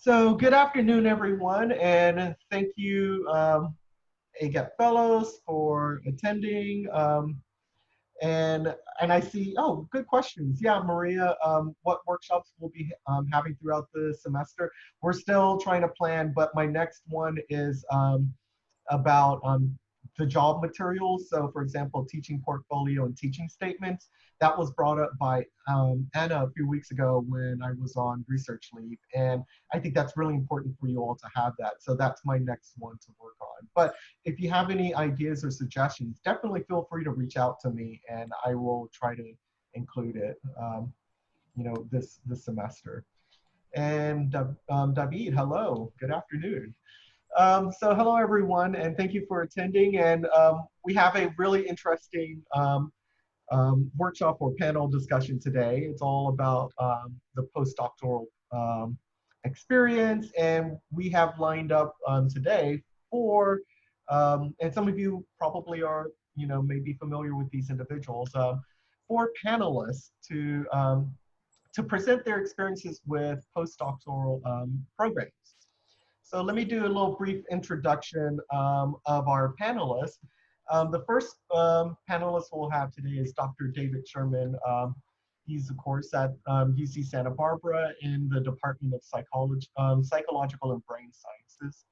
So good afternoon, everyone, and thank you, AGEP Fellows, for attending. And I see, oh, good questions. Yeah, Maria, what workshops we'll be having throughout the semester? We're still trying to plan, but my next one is about the job materials. So for example, teaching portfolio and teaching statements. That was brought up by Anna a few weeks ago when I was on research leave. And I think that's really important for you all to have that. So that's my next one to work on. But if you have any ideas or suggestions, definitely feel free to reach out to me and I will try to include it, this semester. And David, hello, good afternoon. So hello, everyone, and thank you for attending. And we have a really interesting workshop or panel discussion today. It's all about the postdoctoral experience, and we have lined up today for, and some of you probably are, maybe familiar with these individuals, 4 panelists to present their experiences with postdoctoral programs. So let me do a little brief introduction of our panelists. The first panelist we'll have today is Dr. David Sherman. He's, of course, at UC Santa Barbara in the Department of Psychological and Brain Sciences,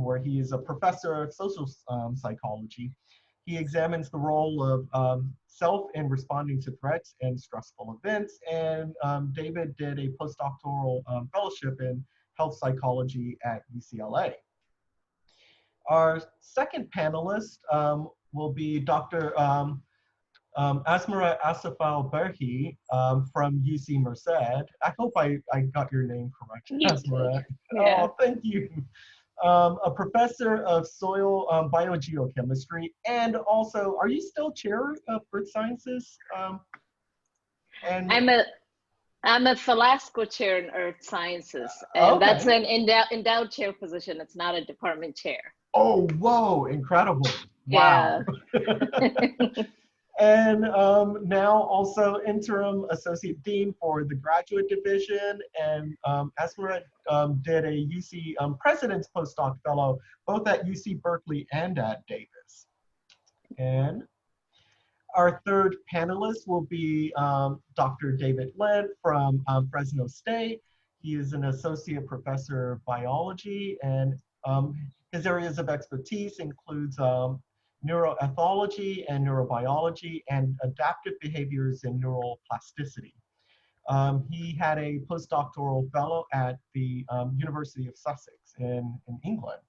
where he is a professor of social psychology. He examines the role of self in responding to threats and stressful events. And David did a postdoctoral fellowship in health psychology at UCLA. Our second panelist will be Dr. Asmara Asafal-Berhi from UC Merced. I hope I got your name correct, Asmara. Yeah. Oh, thank you. A professor of soil biogeochemistry, and also, are you still chair of Earth Sciences? I'm a Falasco chair in Earth Sciences, and okay. That's an endowed chair position. It's not a department chair. Oh, whoa, incredible. Wow. Yeah. And now also interim associate dean for the graduate division, and Asmara did a UC president's postdoc fellow, both at UC Berkeley and at Davis. And our third panelist will be Dr. David Lent from Fresno State. He is an associate professor of biology, and his areas of expertise includes neuroethology and neurobiology and adaptive behaviors and neural plasticity. He had a postdoctoral fellow at the University of Sussex in England.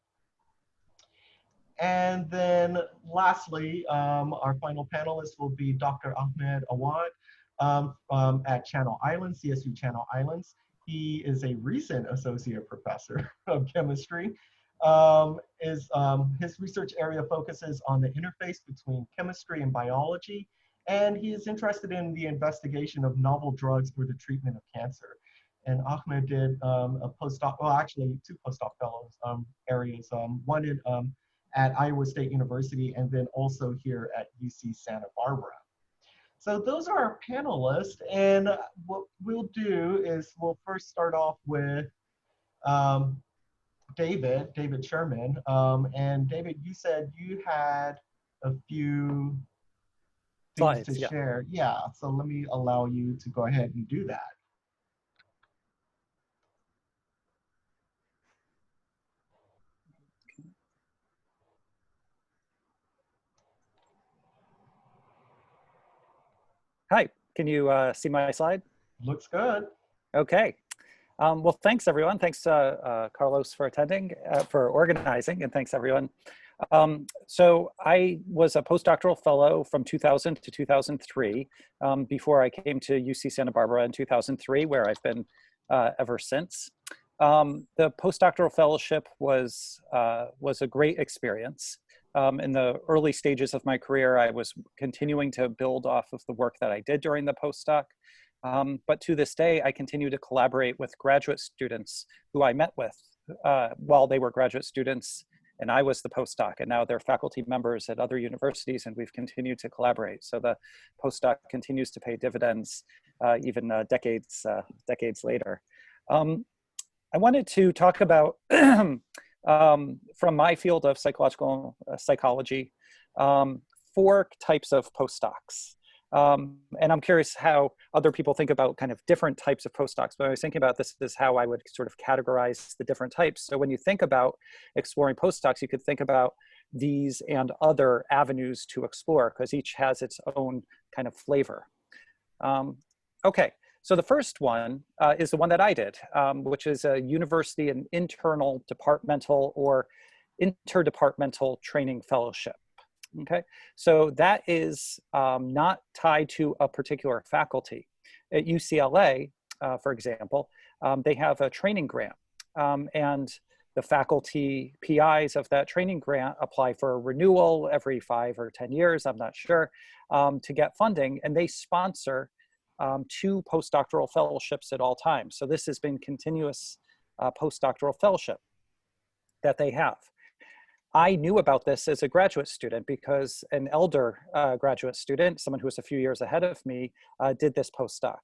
And then lastly, our final panelist will be Dr. Ahmed Awad at Channel Islands, CSU Channel Islands. He is a recent associate professor of chemistry. His research area focuses on the interface between chemistry and biology, and he is interested in the investigation of novel drugs for the treatment of cancer. And Ahmed did a postdoc, well, actually 2 postdoc fellows areas, one in at Iowa State University, and then also here at UC Santa Barbara. So those are our panelists, and what we'll do is we'll first start off with David Sherman. And David, you said you had a few things to share. Yeah, so let me allow you to go ahead and do that. Hi, can you see my slide? Looks good. Okay. Well, thanks everyone. Thanks Carlos for attending, for organizing, and thanks everyone. So I was a postdoctoral fellow from 2000 to 2003 before I came to UC Santa Barbara in 2003, where I've been ever since. The postdoctoral fellowship was a great experience. In the early stages of my career, I was continuing to build off of the work that I did during the postdoc. But to this day, I continue to collaborate with graduate students who I met with while they were graduate students and I was the postdoc, and now they're faculty members at other universities, and we've continued to collaborate. So the postdoc continues to pay dividends even decades later. I wanted to talk about, from my field of psychological psychology, 4 types of postdocs. And I'm curious how other people think about kind of different types of postdocs. But I was thinking about this is how I would sort of categorize the different types. So when you think about exploring postdocs, you could think about these and other avenues to explore, because each has its own kind of flavor. Okay, so the first one is the one that I did, which is a university and internal departmental or interdepartmental training fellowship. Okay, so that is not tied to a particular faculty. At UCLA, for example, they have a training grant, and the faculty PIs of that training grant apply for a renewal every 5 or 10 years, I'm not sure, to get funding, and they sponsor 2 postdoctoral fellowships at all times. So this has been continuous postdoctoral fellowship that they have. I knew about this as a graduate student because an elder graduate student, someone who was a few years ahead of me, did this postdoc.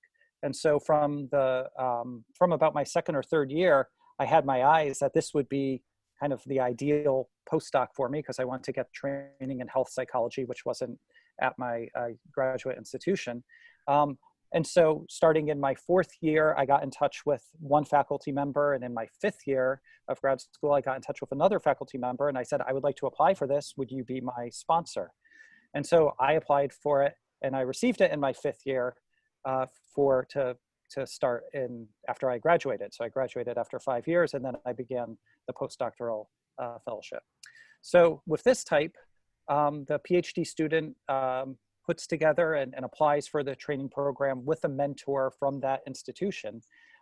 And so from about my 2nd or 3rd year, I had my eyes that this would be kind of the ideal postdoc for me, because I wanted to get training in health psychology, which wasn't at my graduate institution. And so starting in my 4th year, I got in touch with one faculty member, and in my 5th year of grad school, I got in touch with another faculty member, and I said, I would like to apply for this. Would you be my sponsor? And so I applied for it, and I received it in my 5th year to start after I graduated. So I graduated after 5 years, and then I began the postdoctoral fellowship. So with this type, the PhD student puts together and applies for the training program with a mentor from that institution.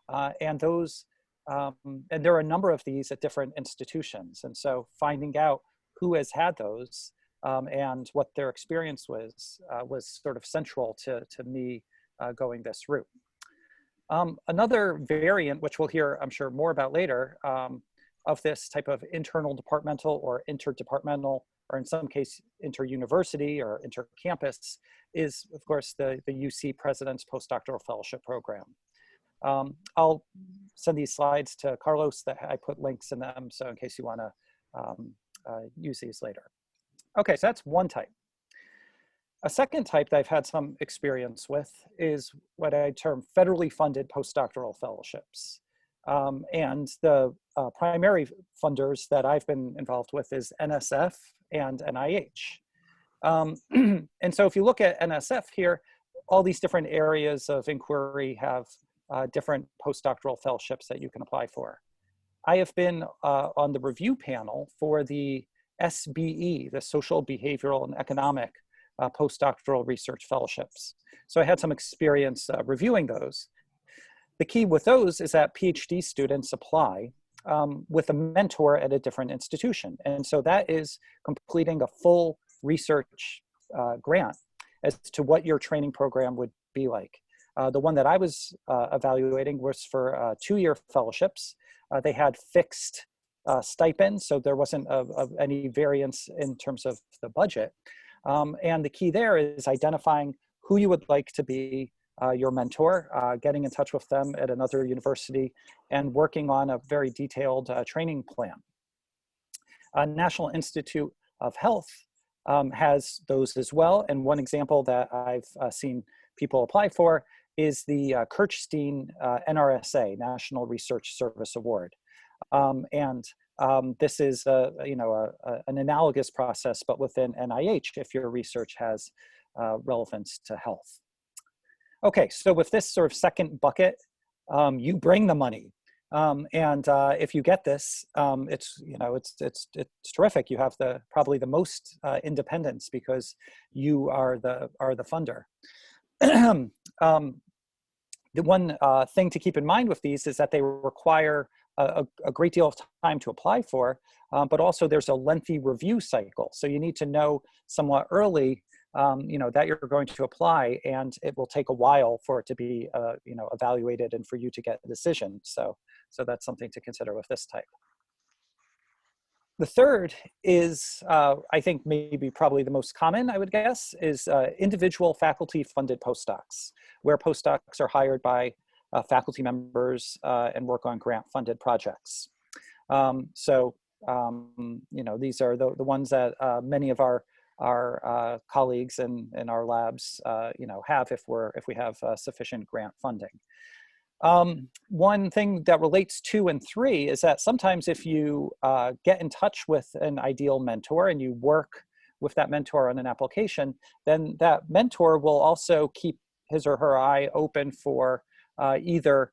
And there are a number of these at different institutions. And so finding out who has had those and what their experience was sort of central to me going this route. Another variant, which we'll hear, I'm sure, more about later, of this type of internal departmental or interdepartmental, or in some case, inter-university or inter-campus, is, of course, the UC President's Postdoctoral Fellowship Program. I'll send these slides to Carlos, that I put links in them, so in case you want to use these later. Okay, so that's one type. A second type that I've had some experience with is what I term federally funded postdoctoral fellowships. And the primary funders that I've been involved with is NSF and NIH. And so if you look at NSF here, all these different areas of inquiry have different postdoctoral fellowships that you can apply for. I have been on the review panel for the SBE, the Social, Behavioral, and Economic Postdoctoral Research Fellowships. So I had some experience reviewing those. The key with those is that PhD students apply with a mentor at a different institution. And so that is completing a full research grant as to what your training program would be like. The one that I was evaluating was for 2-year fellowships. They had fixed stipends, so there wasn't any variance in terms of the budget. And the key there is identifying who you would like to be your mentor, getting in touch with them at another university, and working on a very detailed training plan. National Institute of Health has those as well. And one example that I've seen people apply for is the Kirchstein NRSA, National Research Service Award. This is an analogous process, but within NIH, if your research has relevance to health. Okay, so with this sort of second bucket, you bring the money, and if you get this, it's terrific. You have probably the most independence because you are the funder. The one thing to keep in mind with these is that they require a great deal of time to apply for, but also there's a lengthy review cycle. So you need to know somewhat early, that you're going to apply, and it will take a while for it to be, evaluated and for you to get a decision. So that's something to consider with this type. The third is, I think maybe probably the most common, I would guess, is individual faculty funded postdocs, where postdocs are hired by faculty members and work on grant-funded projects. You know, these are the ones that many of our colleagues in our labs, you know, have if we have sufficient grant funding. One thing that relates 2 and 3 is that sometimes if you get in touch with an ideal mentor and you work with that mentor on an application, then that mentor will also keep his or her eye open for either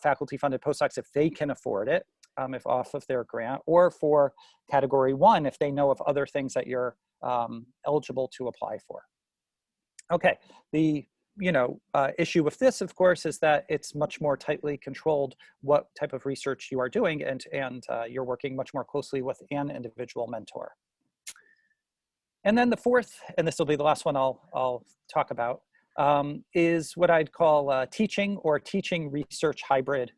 faculty-funded postdocs if they can afford it, if off of their grant, or for category 1 if they know of other things that you're eligible to apply for. Okay, the issue with this, of course, is that it's much more tightly controlled what type of research you are doing, and you're working much more closely with an individual mentor. And then the 4th, and this will be the last one I'll talk about, is what I'd call teaching or teaching research hybrid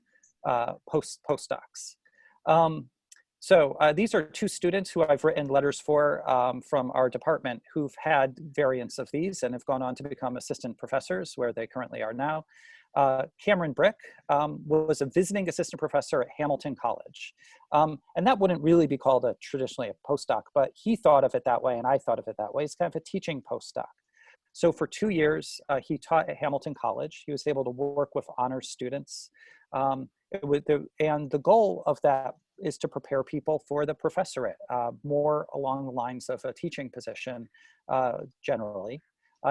postdocs. These are 2 students who I've written letters for from our department who've had variants of these and have gone on to become assistant professors where they currently are now. Cameron Brick was a visiting assistant professor at Hamilton College. And that wouldn't really be called traditionally a postdoc, but he thought of it that way and I thought of it that way. It's kind of a teaching postdoc. So for 2 years, he taught at Hamilton College. He was able to work with honors students. And the goal of that is to prepare people for the professorate, more along the lines of a teaching position generally.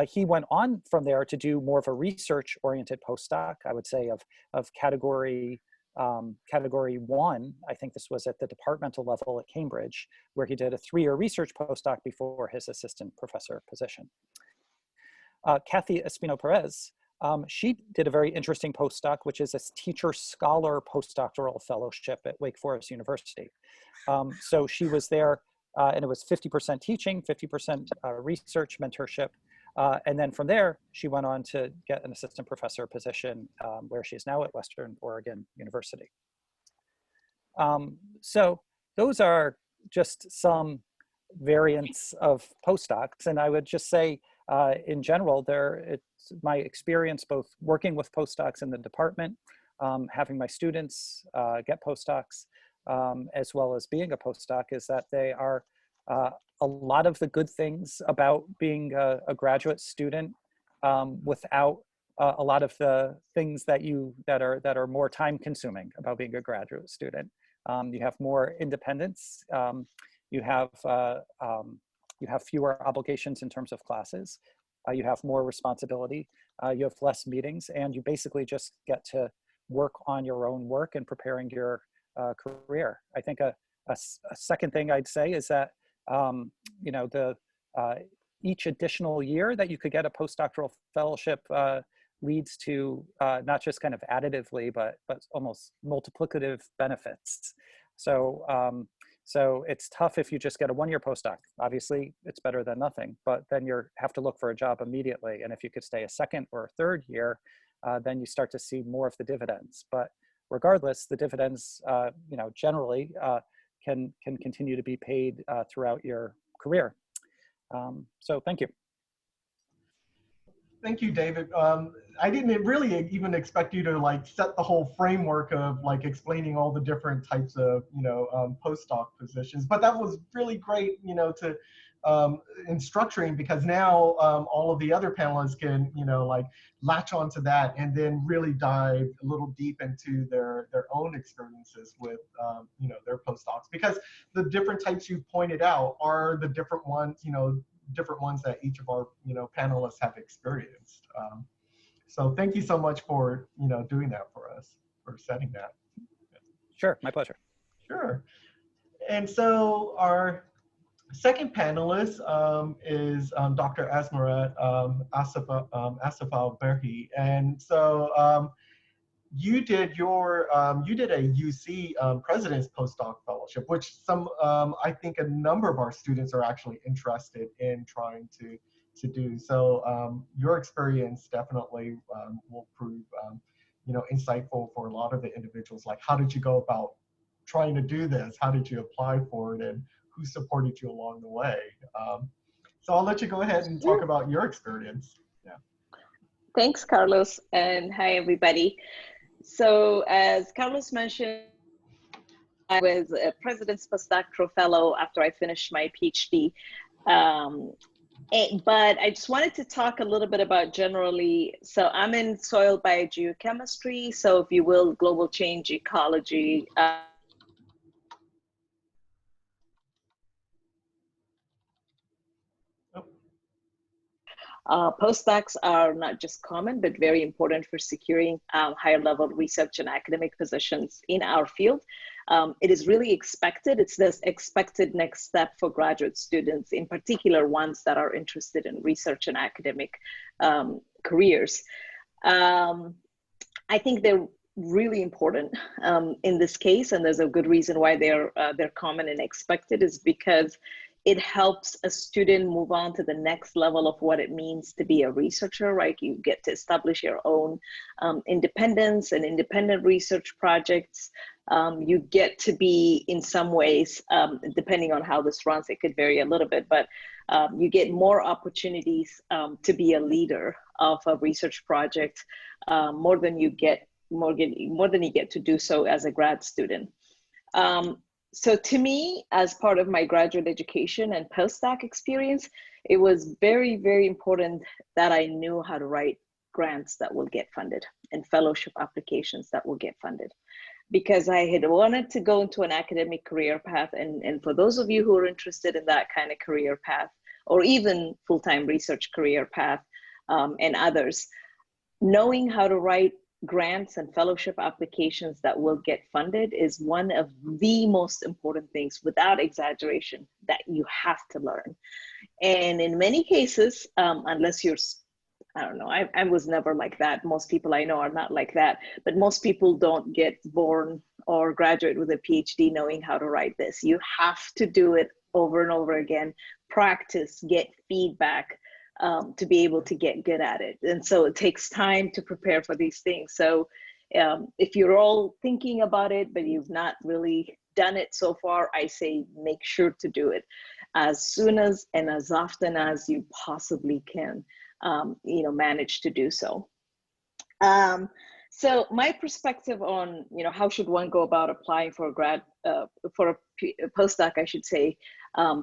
He went on from there to do more of a research-oriented postdoc, I would say of category 1. I think this was at the departmental level at Cambridge, where he did a 3-year research postdoc before his assistant professor position. Kathy Espino-Perez, she did a very interesting postdoc, which is a teacher-scholar postdoctoral fellowship at Wake Forest University. So she was there, and it was 50% teaching, 50% research mentorship. And then from there, she went on to get an assistant professor position where she is now at Western Oregon University. So those are just some variants of postdocs. And I would just say, in general, it's my experience both working with postdocs in the department, having my students get postdocs, as well as being a postdoc, is that they are a lot of the good things about being a graduate student without a lot of the things that are more time consuming about being a graduate student. You have more independence. You have fewer obligations in terms of classes. You have more responsibility. You have less meetings, and you basically just get to work on your own work and preparing your career. I think a second thing I'd say is that each additional year that you could get a postdoctoral fellowship leads to not just kind of additively, but almost multiplicative benefits. So it's tough if you just get a 1-year postdoc. Obviously, it's better than nothing, but then you have to look for a job immediately. And if you could stay a 2nd or a 3rd year, then you start to see more of the dividends. But regardless, the dividends, generally can continue to be paid throughout your career. So thank you. Thank you, David. I didn't really even expect you to like set the whole framework of like explaining all the different types of, postdoc positions, but that was really great, to in structuring, because now all of the other panelists can, like latch onto that and then really dive a little deep into their own experiences with, their postdocs, because the different types you pointed out are the different ones, different ones that each of our panelists have experienced. So thank you so much for doing that for us, for setting that. Sure, my pleasure. Sure. And so our second panelist is Dr. Asmarat Asafal-Berhi. And so you did a UC President's Postdoc Fellowship, which I think a number of our students are actually interested in trying to do. So your experience definitely will prove, insightful for a lot of the individuals. Like, how did you go about trying to do this? How did you apply for it? And who supported you along the way? So I'll let you go ahead and talk about your experience. Yeah. Thanks, Carlos, and hi, everybody. So as Carlos mentioned, I was a President's Postdoctoral Fellow after I finished my PhD. But I just wanted to talk a little bit about generally, so I'm in soil biogeochemistry, so if you will, global change ecology. Postdocs are not just common, but very important for securing higher level research and academic positions in our field. It is really expected. It's this expected next step for graduate students, in particular ones that are interested in research and academic careers. I think they're really important in this case, and there's a good reason why they're common and expected, is because it helps a student move on to the next level of what it means to be a researcher, right? You get to establish your own independence and independent research projects. You get to be, in some ways, depending on how this runs, it could vary a little bit, but you get more opportunities to be a leader of a research project, more than you get to do so as a grad student. So to me, as part of my graduate education and postdoc experience, it was very, very important that I knew how to write grants that will get funded and fellowship applications that will get funded, because I had wanted to go into an academic career path. And for those of you who are interested in that kind of career path, or even full-time research career path, and others, knowing how to write grants and fellowship applications that will get funded is one of the most important things, without exaggeration, that you have to learn. And in many cases, unless you're, I don't know, I was never like that. Most people I know are not like that, but most people don't get born or graduate with a PhD knowing how to write this. You have to do it over and over again, practice, get feedback, to be able to get good at it. And so it takes time to prepare for these things. So if you're all thinking about it, but you've not really done it so far, I say make sure to do it as soon as and as often as you possibly can, manage to do so. So my perspective on, how should one go about applying for a postdoc, I should say,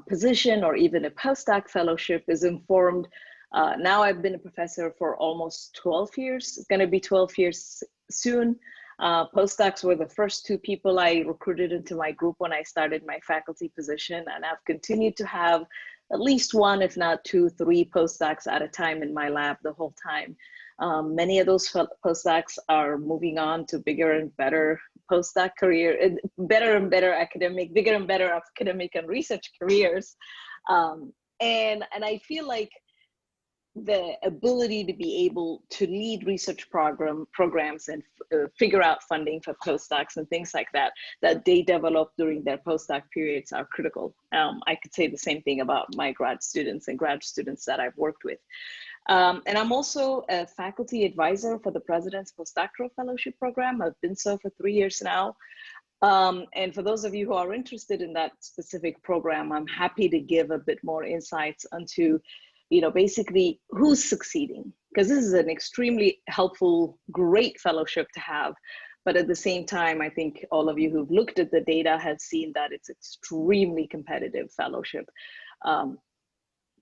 position, or even a postdoc fellowship, is informed. Now I've been a professor for almost 12 years. It's going to be 12 years soon. Postdocs were the first two people I recruited into my group when I started my faculty position, and I've continued to have at least one, if not two, three postdocs at a time in my lab the whole time. Many of those postdocs are moving on to bigger and better postdoc career, bigger and better academic and research careers. And I feel like the ability to be able to lead research programs and figure out funding for postdocs and things like that they develop during their postdoc periods are critical. I could say the same thing about my grad students that I've worked with. And I'm also a faculty advisor for the President's Postdoctoral Fellowship Program. I've been so for 3 years now. And for those of you who are interested in that specific program, I'm happy to give a bit more insights onto, basically who's succeeding, because this is an extremely helpful, great fellowship to have. But at the same time, I think all of you who've looked at the data have seen that it's extremely competitive fellowship.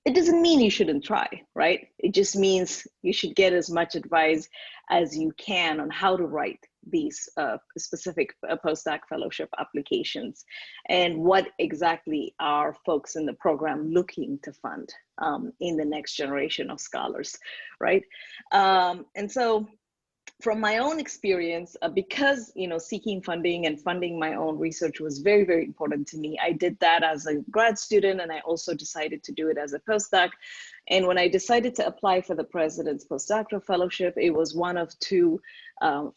It doesn't mean you shouldn't try, right? It just means you should get as much advice as you can on how to write these specific postdoc fellowship applications, and what exactly are folks in the program looking to fund in the next generation of scholars, right? And so from my own experience, because seeking funding and funding my own research was very, very important to me. I did that as a grad student, and I also decided to do it as a postdoc. And when I decided to apply for the President's Postdoctoral Fellowship, it was one of two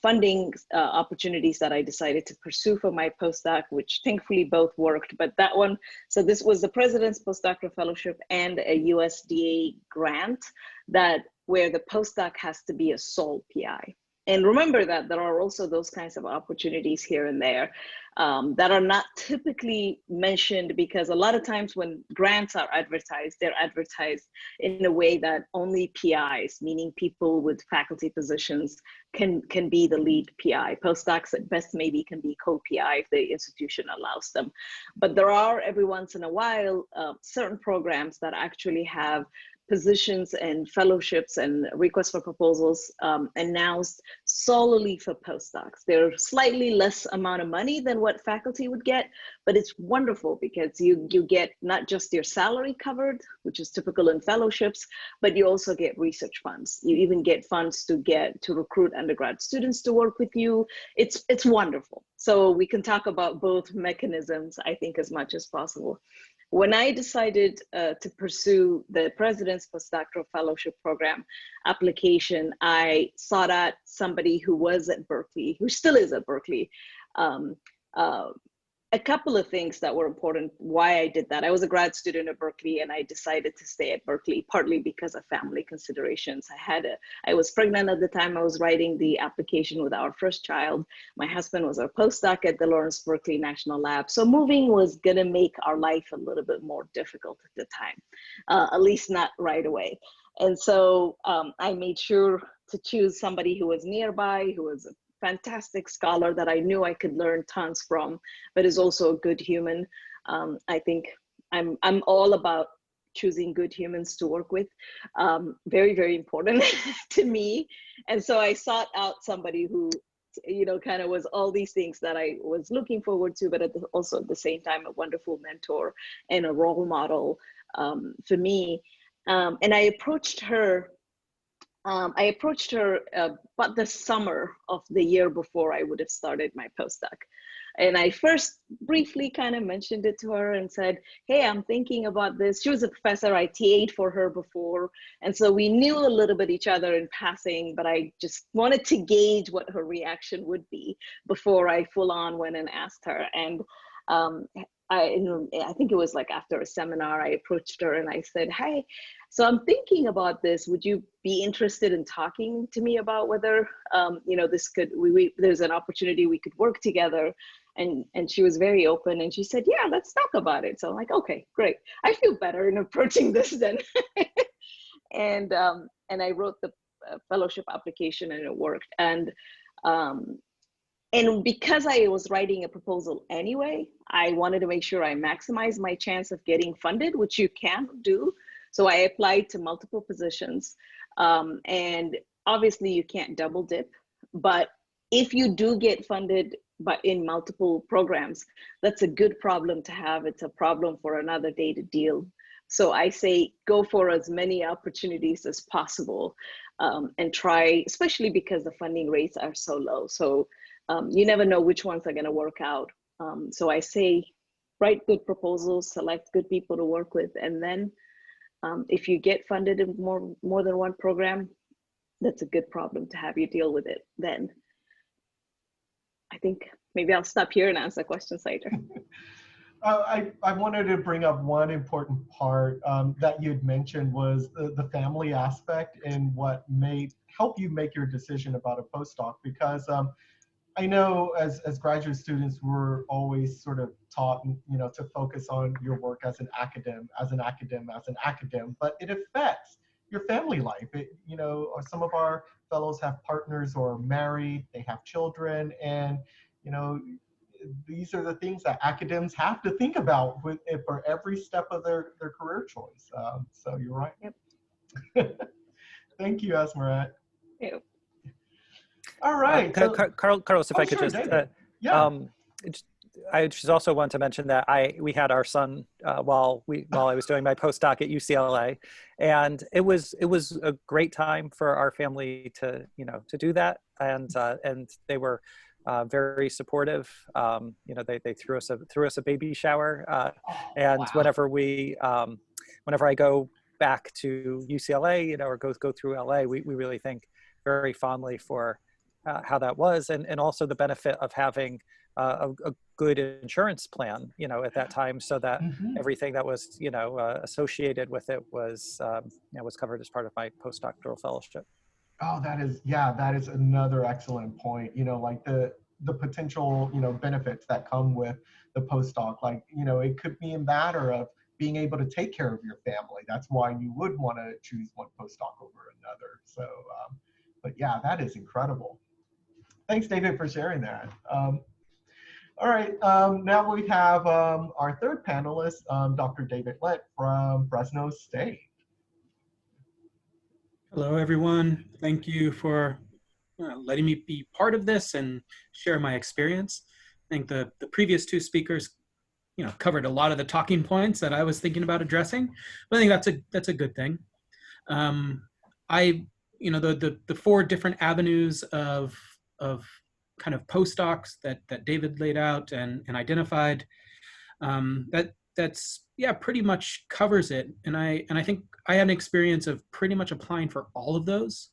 funding opportunities that I decided to pursue for my postdoc, which thankfully both worked. But that one, so this was the President's Postdoctoral Fellowship and a USDA grant where the postdoc has to be a sole PI. And remember that there are also those kinds of opportunities here and there that are not typically mentioned, because a lot of times when grants are advertised, they're advertised in a way that only PIs, meaning people with faculty positions, can be the lead PI. Postdocs at best maybe can be co-PI if the institution allows them. But there are every once in a while certain programs that actually have positions and fellowships and requests for proposals announced solely for postdocs. They're slightly less amount of money than what faculty would get, but it's wonderful because you get not just your salary covered, which is typical in fellowships, but you also get research funds. You even get funds to recruit undergrad students to work with you. It's wonderful. So we can talk about both mechanisms, I think, as much as possible. When I decided to pursue the President's Postdoctoral Fellowship Program application, I sought out somebody who was at Berkeley, who still is at Berkeley. A couple of things that were important why I did that. I was a grad student at Berkeley, and I decided to stay at Berkeley partly because of family considerations. I was pregnant at the time I was writing the application with our first child. My husband was a postdoc at the Lawrence Berkeley National Lab. So moving was gonna make our life a little bit more difficult at the time, at least not right away. And so I made sure to choose somebody who was nearby, who was a fantastic scholar that I knew I could learn tons from, but is also a good human. I think I'm all about choosing good humans to work with. Very, very important to me. And so I sought out somebody who, kind of was all these things that I was looking forward to, but also at the same time, a wonderful mentor and a role model for me. And I approached her about the summer of the year before I would have started my postdoc. And I first briefly kind of mentioned it to her and said, hey, I'm thinking about this. She was a professor, I TA'd for her before. And so we knew a little bit each other in passing, but I just wanted to gauge what her reaction would be before I full on went and asked her. And I think it was like after a seminar, I approached her and I said, hey, so I'm thinking about this. Would you be interested in talking to me about whether, there's an opportunity we could work together? And she was very open and she said, yeah, let's talk about it. So I'm like, okay, great. I feel better in approaching this then. And I wrote the fellowship application and it worked. And because I was writing a proposal anyway, I wanted to make sure I maximize my chance of getting funded, which you can do. So I applied to multiple positions. And obviously you can't double dip, but if you do get funded but in multiple programs, that's a good problem to have. It's a problem for another day to deal. So I say go for as many opportunities as possible and try, especially because the funding rates are so low. So you never know which ones are going to work out. So I say write good proposals, select good people to work with, and then if you get funded in more than one program, that's a good problem to have. You deal with it then. I think maybe I'll stop here and answer questions later. I wanted to bring up one important part that you'd mentioned was the family aspect and what may help you make your decision about a postdoc, because I know as graduate students, we're always sort of taught, to focus on your work as an academic, but it affects your family life. Some of our fellows have partners or are married, they have children, and, these are the things that academics have to think about for every step of their career choice. So you're right. Yep. Thank you, Esmeralda. Yep. All right. Carlos, if I could sure, just, I just also want to mention that we had our son while I was doing my postdoc at UCLA, and it was a great time for our family to do that, and they were very supportive. They threw us a baby shower, and wow. Whenever I go back to UCLA, or go through LA, we really think very fondly for how that was, and also the benefit of having a good insurance plan, at that time, so that everything that was, associated with it was, was covered as part of my postdoctoral fellowship. Oh, that is another excellent point. Like the potential, benefits that come with the postdoc. Like, it could be a matter of being able to take care of your family. That's why you would want to choose one postdoc over another. So, but yeah, that is incredible. Thanks, David, for sharing that. All right, now we have our third panelist, Dr. David Lett from Fresno State. Hello, everyone. Thank you for letting me be part of this and share my experience. I think the previous two speakers, covered a lot of the talking points that I was thinking about addressing, but I think that's a good thing. The four different avenues of kind of postdocs that David laid out and identified, that's pretty much covers it. And I think I had an experience of pretty much applying for all of those.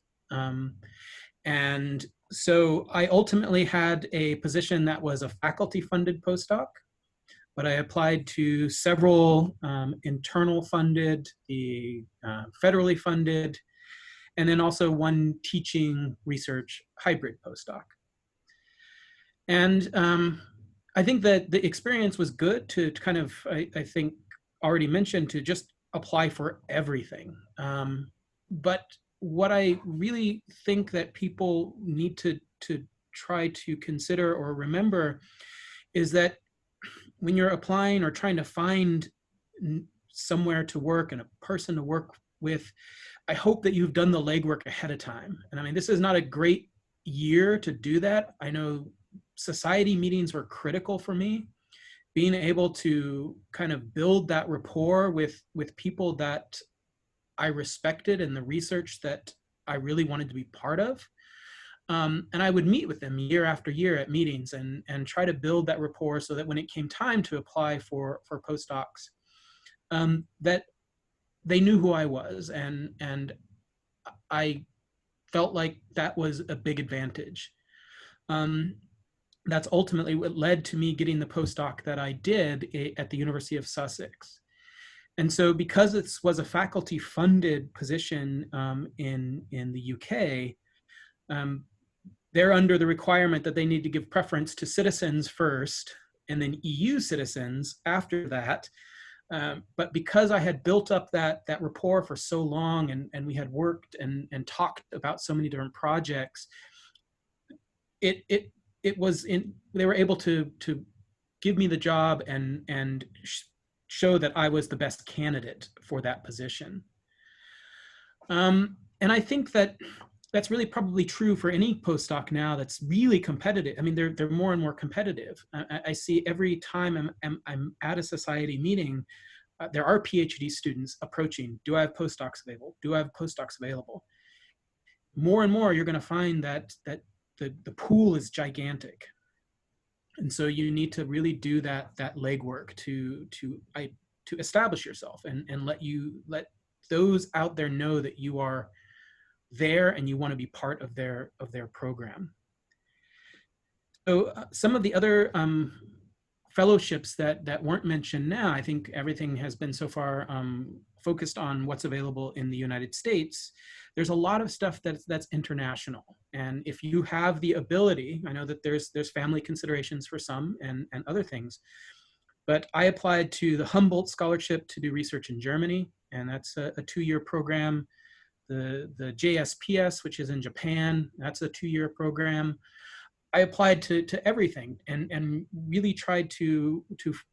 And so I ultimately had a position that was a faculty-funded postdoc, but I applied to several internal funded, the federally funded, and then also one teaching research hybrid postdoc. And I think that the experience was good to kind of, I think, already mentioned, to just apply for everything. But what I really think that people need to try to consider or remember is that when you're applying or trying to find somewhere to work and a person to work with, I hope that you've done the legwork ahead of time. And I mean, this is not a great year to do that. I know society meetings were critical for me. Being able to kind of build that rapport with people that I respected and the research that I really wanted to be part of. And I would meet with them year after year at meetings and try to build that rapport so that when it came time to apply for postdocs, that they knew who I was. And I felt like that was a big advantage. That's ultimately what led to me getting the postdoc that I did at the University of Sussex. And so because it was a faculty-funded position in the UK, they're under the requirement that they need to give preference to citizens first and then EU citizens after that. But because I had built up that rapport for so long and we had worked and talked about so many different projects, they were able to give me the job and show that I was the best candidate for that position. And I think that that's really probably true for any postdoc now that's really competitive. I mean, they're more and more competitive. I see every time I'm at a society meeting, there are PhD students approaching, do I have postdocs available? Do I have postdocs available? More and more, you're gonna find that the pool is gigantic. And so you need to really do that legwork to establish yourself and let those out there know that you are there and you want to be part of their program. So some of the other fellowships that weren't mentioned now, I think everything has been so far focused on what's available in the United States. There's a lot of stuff that's international. And if you have the ability, I know that there's family considerations for some and other things, but I applied to the Humboldt Scholarship to do research in Germany, and that's a 2-year program. The JSPS, which is in Japan, that's a 2-year program. I applied to everything and really tried to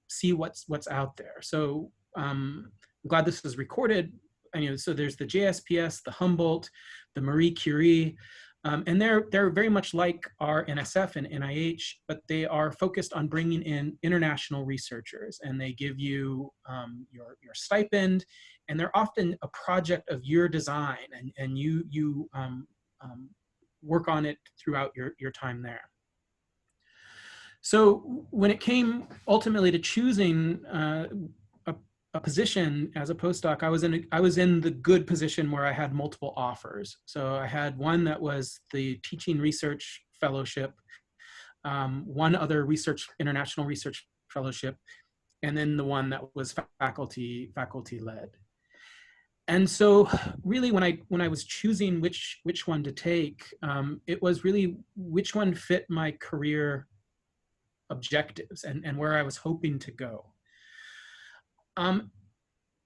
see what's out there. So I'm glad this is recorded. So there's the JSPS, the Humboldt, the Marie Curie, and they're very much like our NSF and NIH, but they are focused on bringing in international researchers, and they give you your stipend, and they're often a project of your design, and you work on it throughout your time there. So when it came ultimately to choosing a position as a postdoc, I was in the good position where I had multiple offers. So I had one that was the teaching research fellowship, one other international research fellowship, and then the one that was faculty led. And so really when I was choosing which one to take, it was really which one fit my career objectives and where I was hoping to go.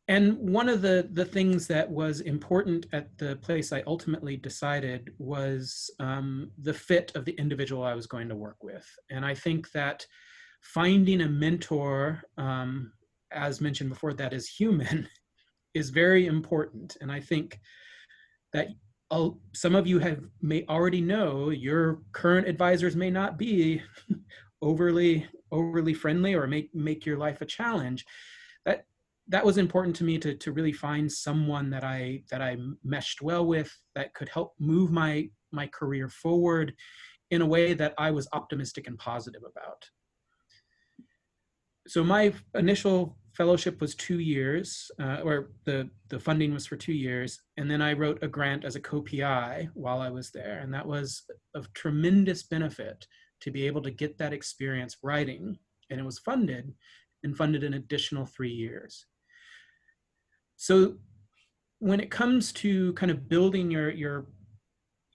And one of the things that was important at the place I ultimately decided was the fit of the individual I was going to work with. And I think that finding a mentor, as mentioned before, that is human, is very important. And I think that some of you may already know your current advisors may not be overly friendly or make your life a challenge. That was important to me to really find someone that I meshed well with, that could help move my career forward in a way that I was optimistic and positive about. So my initial fellowship was 2 years, or the funding was for 2 years. And then I wrote a grant as a co-PI while I was there. And that was of tremendous benefit to be able to get that experience writing. And it was funded an additional 3 years. So when it comes to kind of building your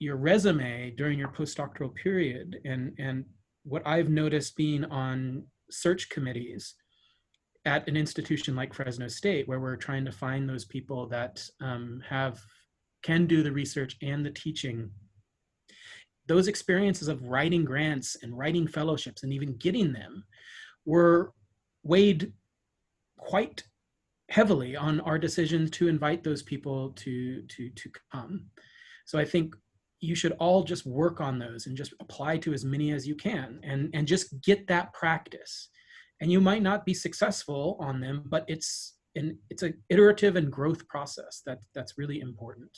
resume during your postdoctoral period, and what I've noticed being on search committees at an institution like Fresno State, where we're trying to find those people that can do the research and the teaching, those experiences of writing grants and writing fellowships and even getting them were weighed quite heavily on our decision to invite those people to come. So I think you should all just work on those and just apply to as many as you can and just get that practice. And you might not be successful on them, but it's an iterative and growth process that's really important.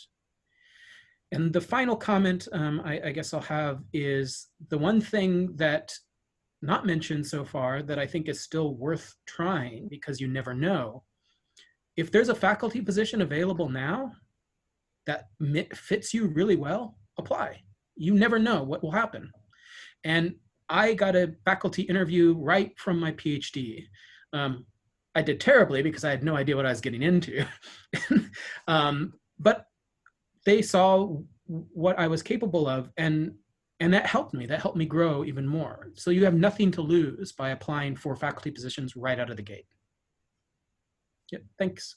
And the final comment I guess I'll have is the one thing that not mentioned so far that I think is still worth trying, because you never know. If there's a faculty position available now that fits you really well, apply. You never know what will happen. And I got a faculty interview right from my PhD. I did terribly because I had no idea what I was getting into. But they saw what I was capable of, and that helped me. That helped me grow even more. So you have nothing to lose by applying for faculty positions right out of the gate. Yeah, thanks.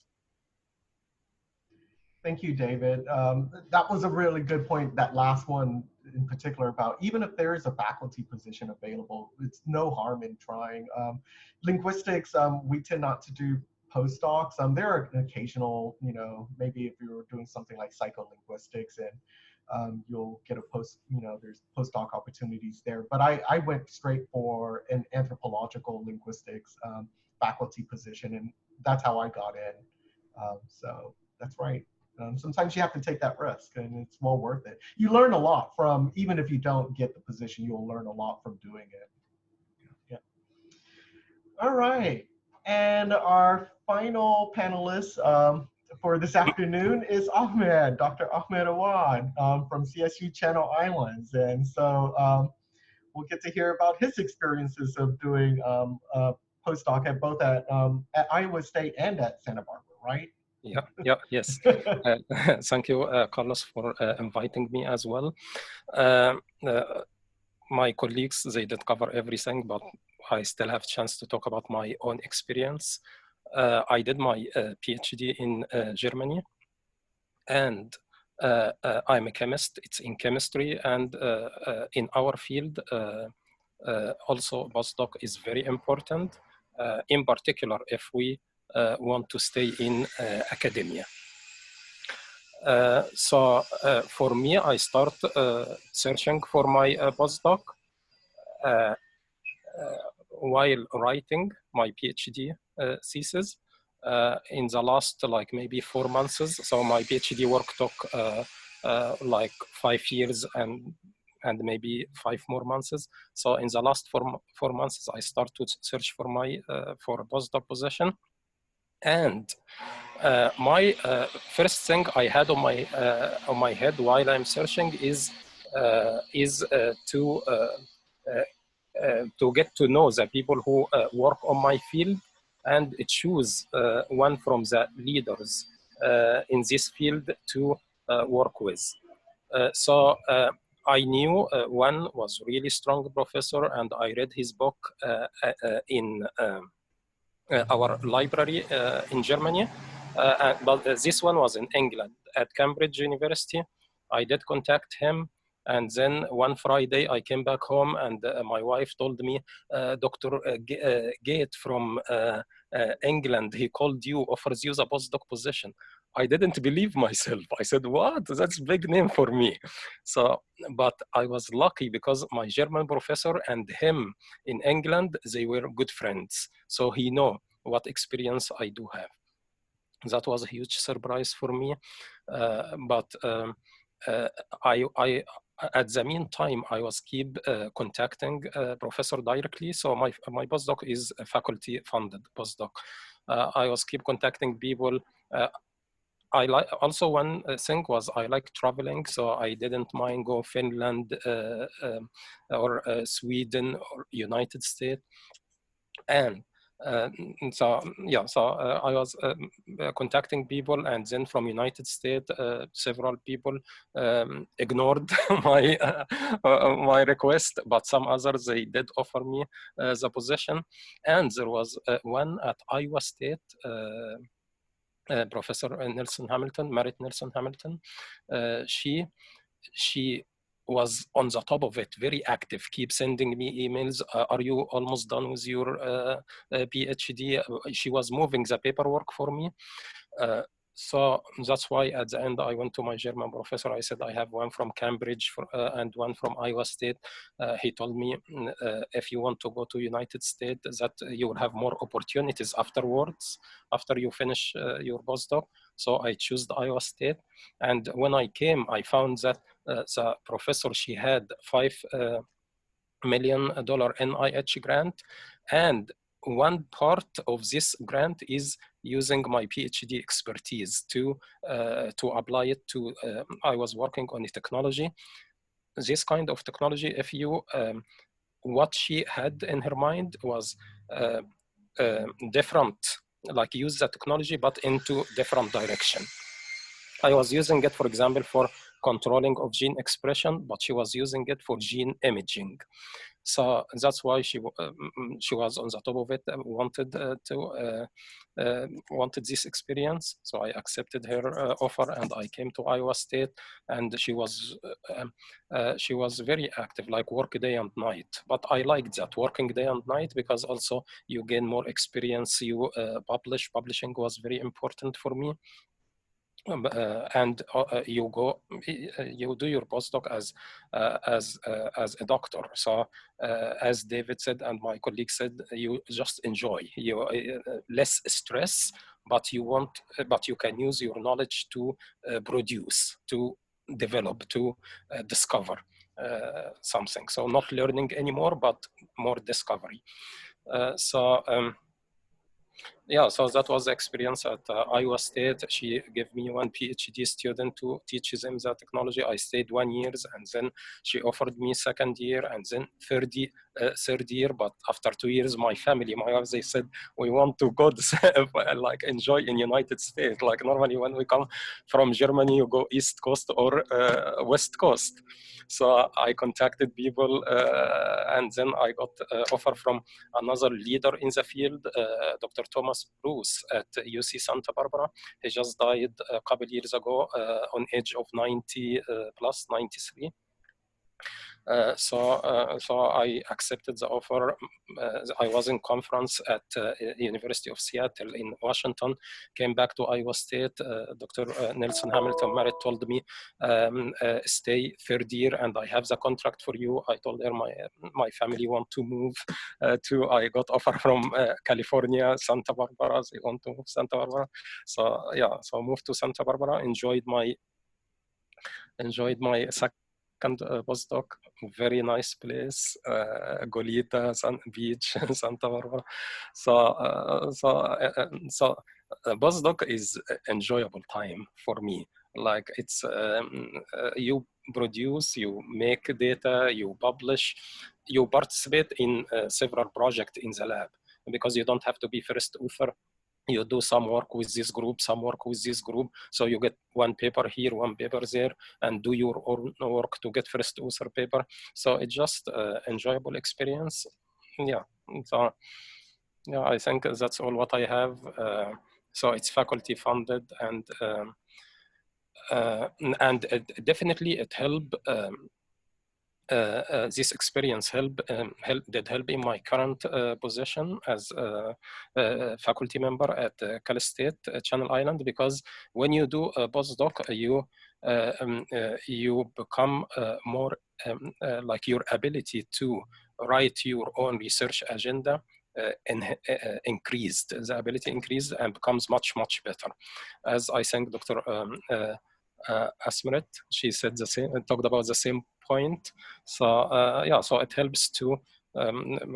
Thank you, David. That was a really good point, that last one in particular, about even if there is a faculty position available, it's no harm in trying. Linguistics, we tend not to do postdocs. There are occasional, maybe if you were doing something like psycholinguistics, and you'll get there's postdoc opportunities there. But I went straight for an anthropological linguistics faculty position, and that's how I got in. So that's right. Sometimes you have to take that risk, and it's well worth it. You learn a lot from, even if you don't get the position, you'll learn a lot from doing it. Yeah. All right. And our final panelist for this afternoon is Ahmed, Dr. Ahmed Awan from CSU Channel Islands. And so we'll get to hear about his experiences of doing postdoc at both at Iowa State and at Santa Barbara, right? Yes. Thank you, Carlos, for inviting me as well. My colleagues, they did cover everything, but I still have a chance to talk about my own experience. I did my PhD in Germany, and I'm a chemist. It's in chemistry, and in our field, also postdoc is very important, in particular if we want to stay in academia. So for me, I start searching for my postdoc while writing my PhD thesis in the last maybe 4 months. So my PhD work took 5 years and maybe 5 more months. So in the last 4 months, I start to search for my for a postdoc position. And my first thing I had on my head while I'm searching is to get to know the people who work on my field and choose one from the leaders in this field to work with. So I knew one was really strong professor, and I read his book in our library in Germany. But this one was in England at Cambridge University. I did contact him. And then one Friday I came back home, and my wife told me, Dr. Gate from England, he called you, offers you the postdoc position. I didn't believe myself. I said, what? That's a big name for me. So, but I was lucky because my German professor and him in England, they were good friends. So he know what experience I do have. That was a huge surprise for me. At the meantime, I was keep contacting professor directly. So my postdoc is a faculty-funded postdoc. I was keep contacting people. I like also one thing was I like traveling, so I didn't mind go Finland or Sweden or United States. And so I was contacting people, and then from United States, several people ignored my request, but some others, they did offer me the position. And there was one at Iowa State, Professor Nelson Hamilton, Merit Nelson Hamilton. She was on the top of it, very active, keep sending me emails. Are you almost done with your PhD? She was moving the paperwork for me. So that's why at the end I went to my German professor. I said, I have one from Cambridge and one from Iowa State. He told me, if you want to go to United States, that you will have more opportunities afterwards, after you finish your postdoc. So I chose Iowa State. And when I came, I found that the professor, she had $5 million NIH grant, and one part of this grant is using my PhD expertise to apply it to, I was working on a technology. This kind of technology, if you, what she had in her mind was different, like use the technology, but into different direction. I was using it, for example, for controlling of gene expression, but she was using it for gene imaging. So that's why she was on the top of it, wanted this experience. So I accepted her offer, and I came to Iowa State, and she was very active, like work day and night. But I liked that, working day and night, because also you gain more experience. You publishing was very important for me. And you do your postdoc as a doctor. So as David said and my colleague said, you just enjoy. You less stress, but you can use your knowledge to produce, to develop, to discover something. So not learning anymore, but more discovery. Yeah, so that was the experience at Iowa State. She gave me one PhD student to teach them the technology. I stayed 1 year, and then she offered me second year, and then third year. But after 2 years, my family, my wife, they said, we want to go like enjoy in United States. Like normally when we come from Germany, you go East Coast or West Coast. So I contacted people, and then I got offer from another leader in the field, Dr. Thomas Bruce at UC Santa Barbara. He just died a couple years ago on age of 90 plus, 93. So I accepted the offer. I was in conference at University of Seattle in Washington, came back to Iowa State. Dr. Nelson Hamilton Merritt told me, stay third year and I have the contract for you. I told her my family want to move I got offer from California, Santa Barbara. They want to move Santa Barbara. So yeah, so I moved to Santa Barbara, enjoyed my second postdoc, very nice place, Goleta, Beach, Santa Barbara. So postdoc is enjoyable time for me. Like it's, you produce, you make data, you publish, you participate in several projects in the lab, because you don't have to be first author you do some work with this group, some work with this group. So you get one paper here, one paper there, and do your own work to get first author paper. So it's just enjoyable experience. Yeah, so yeah, I think that's all what I have. So it's faculty funded, and definitely it helped. This experience did help in my current position as a faculty member at Cal State Channel Island, because when you do a postdoc, you become more like your ability to write your own research agenda increased. The ability increased and becomes much better. As I think Dr. Asmaret, she said the same, talked about the same point. So yeah, so it helps to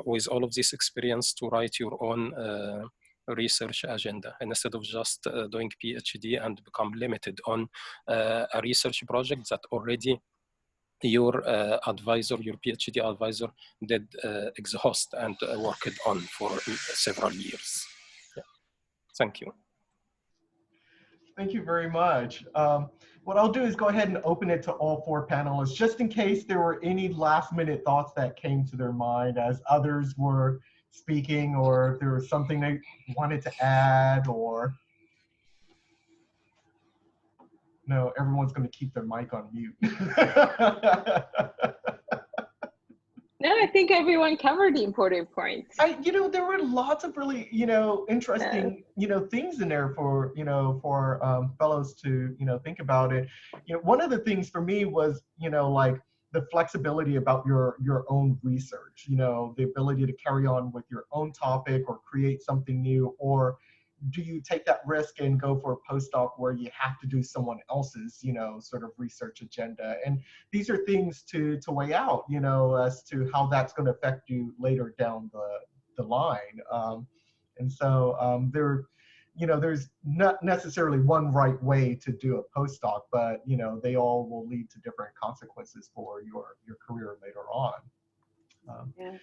with all of this experience to write your own research agenda instead of just doing PhD and become limited on a research project that already your advisor, your PhD advisor, did exhaust and worked on for several years. Yeah. Thank you. Thank you very much. What I'll do is go ahead and open it to all 4 panelists, just in case there were any last-minute thoughts that came to their mind as others were speaking, or if there was something they wanted to add, or no, everyone's going to keep their mic on mute. No, I think everyone covered the important points. You know, there were lots of really, you know, interesting, you know, things in there for, you know, for fellows to, you know, think about it. You know, one of the things for me was, you know, like the flexibility about your own research, you know, the ability to carry on with your own topic or create something new, or do you take that risk and go for a postdoc where you have to do someone else's, you know, sort of research agenda? And these are things to weigh out, you know, as to how that's going to affect you later down the line. And so there, you know, there's not necessarily one right way to do a postdoc, but, you know, they all will lead to different consequences for your career later on. Yeah.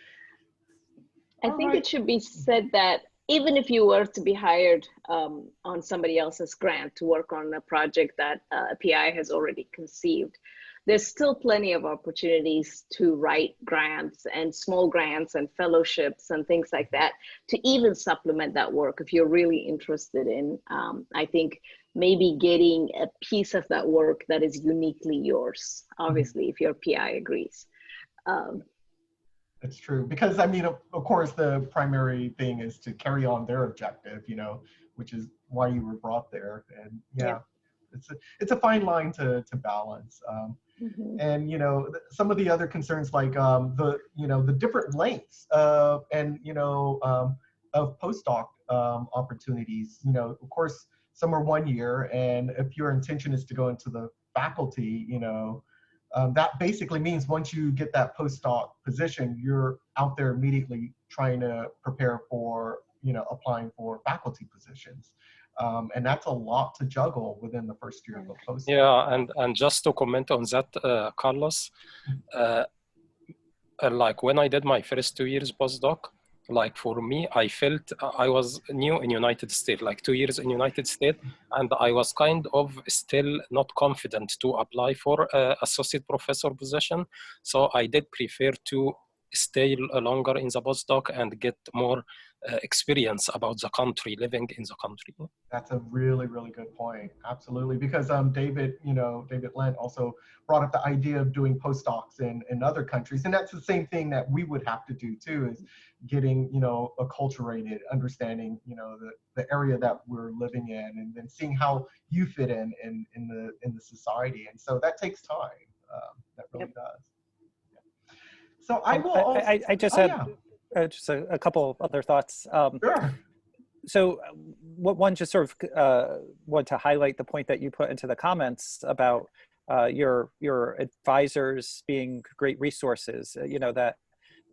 I think it should be said that even if you were to be hired on somebody else's grant to work on a project that a PI has already conceived, there's still plenty of opportunities to write grants and small grants and fellowships and things like that to even supplement that work if you're really interested in, I think, maybe getting a piece of that work that is uniquely yours, obviously, if your PI agrees. It's true, because I mean, of course, the primary thing is to carry on their objective, you know, which is why you were brought there. And yeah. It's a fine line to balance. And, you know, some of the other concerns, like the different lengths and, you know, of postdoc opportunities, you know, of course, some are 1 year, and if your intention is to go into the faculty, you know, that basically means once you get that postdoc position, you're out there immediately trying to prepare for, you know, applying for faculty positions. And that's a lot to juggle within the first year of a postdoc. Yeah, and just to comment on that, Carlos, like when I did my first 2 years postdoc, like for me, I felt I was new in United States, like 2 years in United States, and I was kind of still not confident to apply for associate professor position. So I did prefer to stay longer in the postdoc and get more experience about the country, living in the country. That's a really, really good point. Absolutely. Because David Lent also brought up the idea of doing postdocs in other countries. And that's the same thing that we would have to do too, is getting, you know, acculturated, understanding, you know, the area that we're living in, and then seeing how you fit in the society. And so that takes time. That really does. Yeah. So I will also, I just had just a couple other thoughts. Sure. So one, just sort of want to highlight the point that you put into the comments about your advisors being great resources. You know, that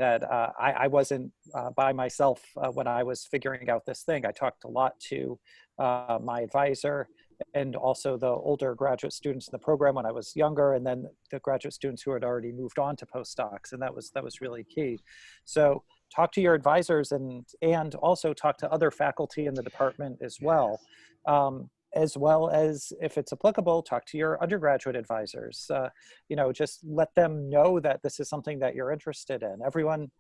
I wasn't by myself when I was figuring out this thing. I talked a lot to my advisor, and also the older graduate students in the program when I was younger, and then the graduate students who had already moved on to postdocs, and that was really key. So talk to your advisors and also talk to other faculty in the department as well. As well as, if it's applicable, talk to your undergraduate advisors. You know, just let them know that this is something that you're interested in. Everyone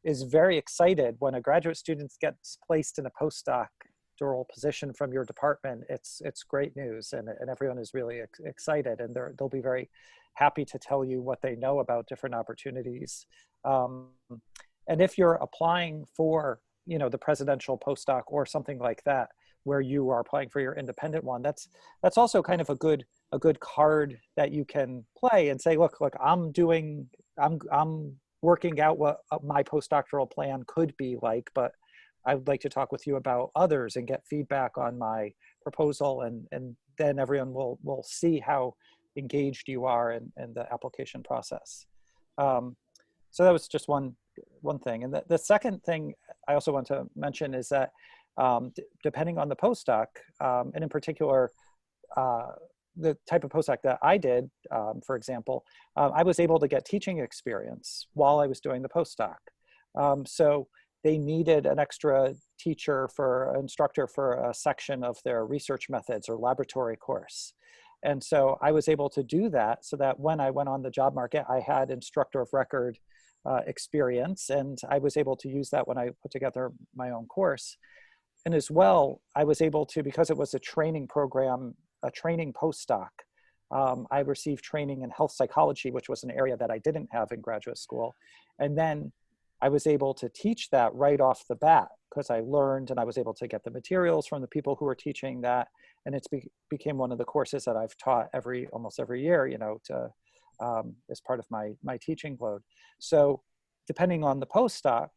is very excited when a graduate student gets placed in a postdoctoral position from your department. It's great news, and everyone is really excited, and they'll be very happy to tell you what they know about different opportunities. And if you're applying for, you know, the presidential postdoc or something like that, where you are applying for your independent one, that's also kind of a good card that you can play and say, look, I'm working out what my postdoctoral plan could be like, but I would like to talk with you about others and get feedback on my proposal, and then everyone will see how engaged you are in the application process. So that was just one thing. And the second thing I also want to mention is that depending on the postdoc, and in particular, the type of postdoc that I did, for example, I was able to get teaching experience while I was doing the postdoc. So they needed an extra instructor for a section of their research methods or laboratory course. And so I was able to do that so that when I went on the job market, I had instructor of record experience, and I was able to use that when I put together my own course. And as well, I was able to, because it was a training program, a training postdoc, I received training in health psychology, which was an area that I didn't have in graduate school. And then I was able to teach that right off the bat because I learned, and I was able to get the materials from the people who were teaching that. And it became one of the courses that I've taught almost every year, you know, as part of my teaching load. So depending on the postdoc,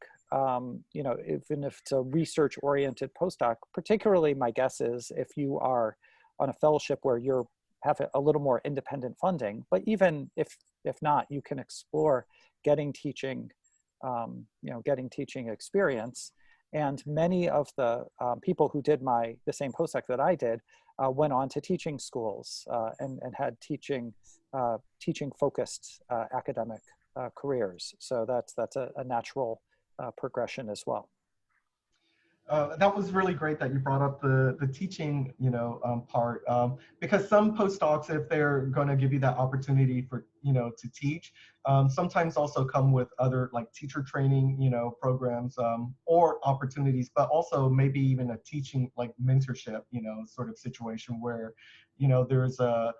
you know, even if it's a research-oriented postdoc, particularly my guess is if you are on a fellowship where you have a little more independent funding, but even if not, you can explore getting teaching, you know, getting teaching experience. And many of the people who did the same postdoc that I did went on to teaching schools and had teaching-focused academic careers. So that's a natural progression as well. That was really great that you brought up the teaching, you know, part, because some postdocs, if they're going to give you that opportunity for, you know, to teach, sometimes also come with other like teacher training, you know, programs or opportunities, but also maybe even a teaching like mentorship, you know, sort of situation where, you know, there's a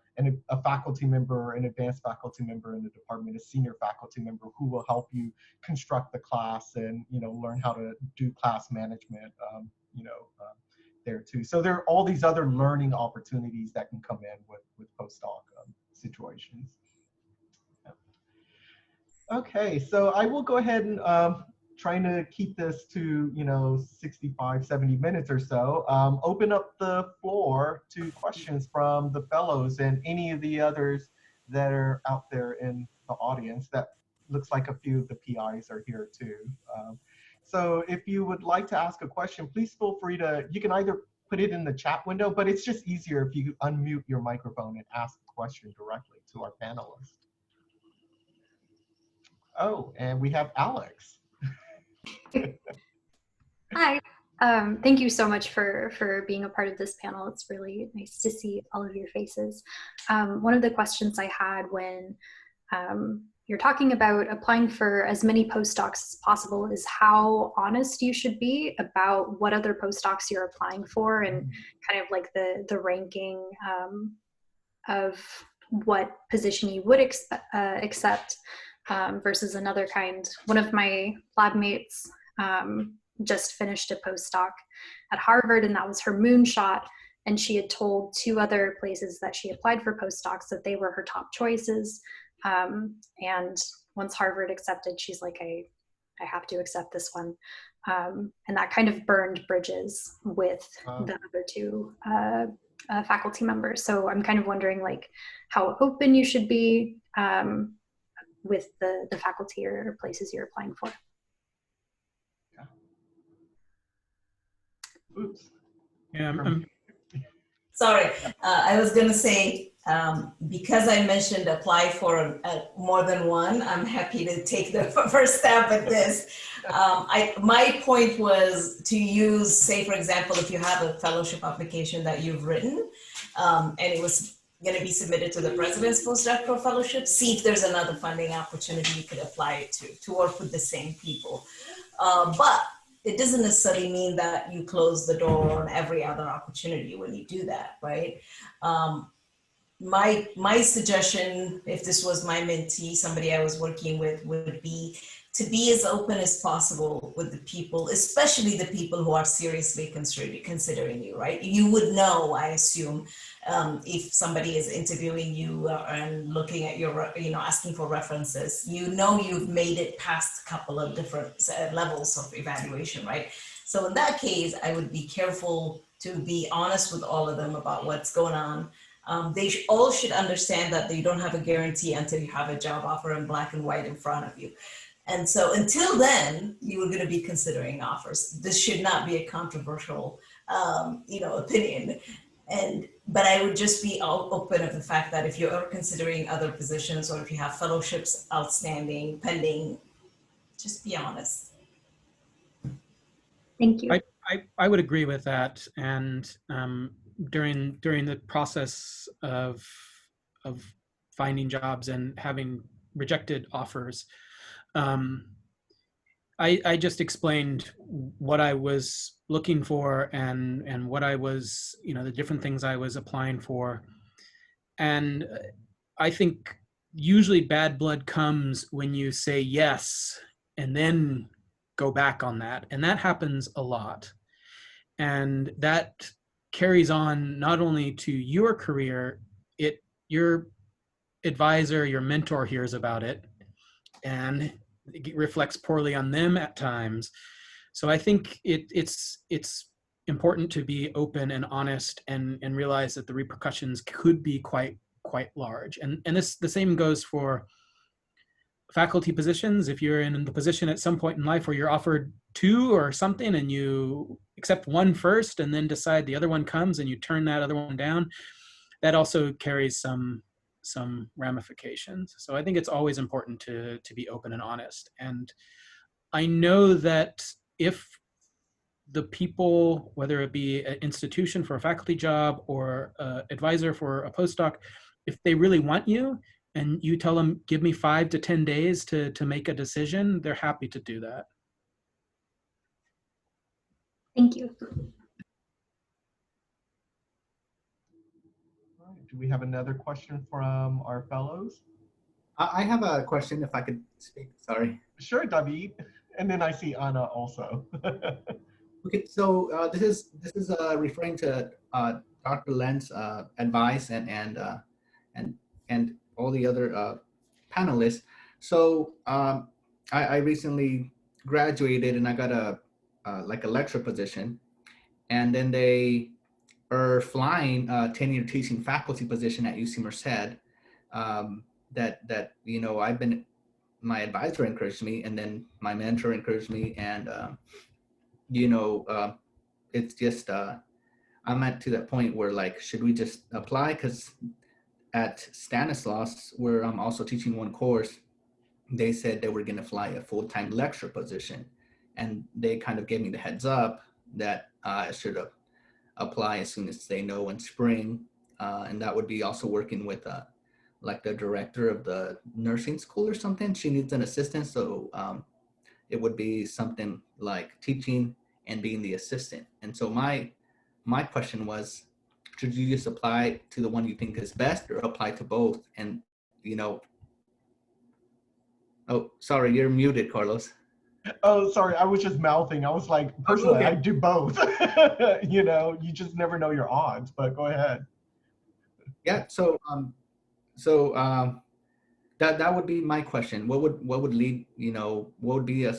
faculty member, an advanced faculty member in the department, a senior faculty member who will help you construct the class and, you know, learn how to do class management, you know, there too. So there are all these other learning opportunities that can come in with postdoc situations. Okay, so I will go ahead and trying to keep this to, you know, 65, 70 minutes or so, open up the floor to questions from the fellows and any of the others that are out there in the audience. That looks like a few of the PIs are here too. So if you would like to ask a question, please feel free to, you can either put it in the chat window, but it's just easier if you unmute your microphone and ask the question directly to our panelists. Oh, and we have Alex. Hi, thank you so much for being a part of this panel. It's really nice to see all of your faces. One of the questions I had when you're talking about applying for as many postdocs as possible is how honest you should be about what other postdocs you're applying for and kind of like the ranking of what position you would accept versus another kind. One of my lab mates just finished a postdoc at Harvard, and that was her moonshot. And she had told 2 other places that she applied for postdocs that they were her top choices. And once Harvard accepted, she's like, I have to accept this one. And that kind of burned bridges with the other 2 faculty members. So I'm kind of wondering like how open you should be with the faculty or places you're applying for. Oops. Yeah, Sorry, I was going to say, Because I mentioned apply for more than one, I'm happy to take the first stab at this. My point was to use, say, for example, if you have a fellowship application that you've written, and it was going to be submitted to the President's Postdoctoral Fellowship, see if there's another funding opportunity you could apply it to work with the same people. But it doesn't necessarily mean that you close the door on every other opportunity when you do that, right? My suggestion, if this was my mentee, somebody I was working with, would be to be as open as possible with the people, especially the people who are seriously considering you, right? You would know, I assume, if somebody is interviewing you and looking at your, asking for references, you've made it past a couple of different levels of evaluation, right? So in that case, I would be careful to be honest with all of them about what's going on. They all should understand that they don't have a guarantee until you have a job offer in black and white in front of you. And so until then, you are going to be considering offers. This should not be a controversial, opinion. But I would just be open of the fact that if you're considering other positions or if you have fellowships outstanding, pending, just be honest. Thank you. I would agree with that. And during the process of finding jobs and having rejected offers, I just explained what I was looking for and what I was, the different things I was applying for. And I think usually bad blood comes when you say yes and then go back on that. And that happens a lot. And that carries on not only to your career, your advisor, your mentor hears about it, and it reflects poorly on them at times. So I think it's important to be open and honest and realize that the repercussions could be quite large. And the same goes for faculty positions. If you're in the position at some point in life where you're offered two or something and you accept one first and then decide the other one comes and you turn that other one down, that also carries some ramifications. So I think it's always important to be open and honest. And I know that if the people, whether it be an institution for a faculty job or an advisor for a postdoc, if they really want you and you tell them, give me 5 to 10 days to make a decision, they're happy to do that. Thank you. Do we have another question from our fellows? I have a question, if I could speak. Sorry. Sure, David. And then I see Anna also. Okay, so this is referring to Dr. Len's advice and all the other panelists. So I recently graduated and I got a lecture position, and then they are flying a tenured teaching faculty position at UC Merced. That I've been, my advisor encouraged me, and then my mentor encouraged me, and it's just I'm at to that point where, like, should we just apply? Because at Stanislaus, where I'm also teaching one course, they said they were going to fly a full-time lecture position, and they kind of gave me the heads up that I should apply as soon as they know in spring, and that would be also working with like the director of the nursing school or something. She needs an assistant, so it would be something like teaching and being the assistant. And so my question was, should you just apply to the one you think is best or apply to both? And oh, sorry, you're muted, Carlos. Oh, sorry, I was just mouthing. I was like, personally, okay. I do both. You just never know your odds, but go ahead. Yeah, so that would be my question. What would lead, what would be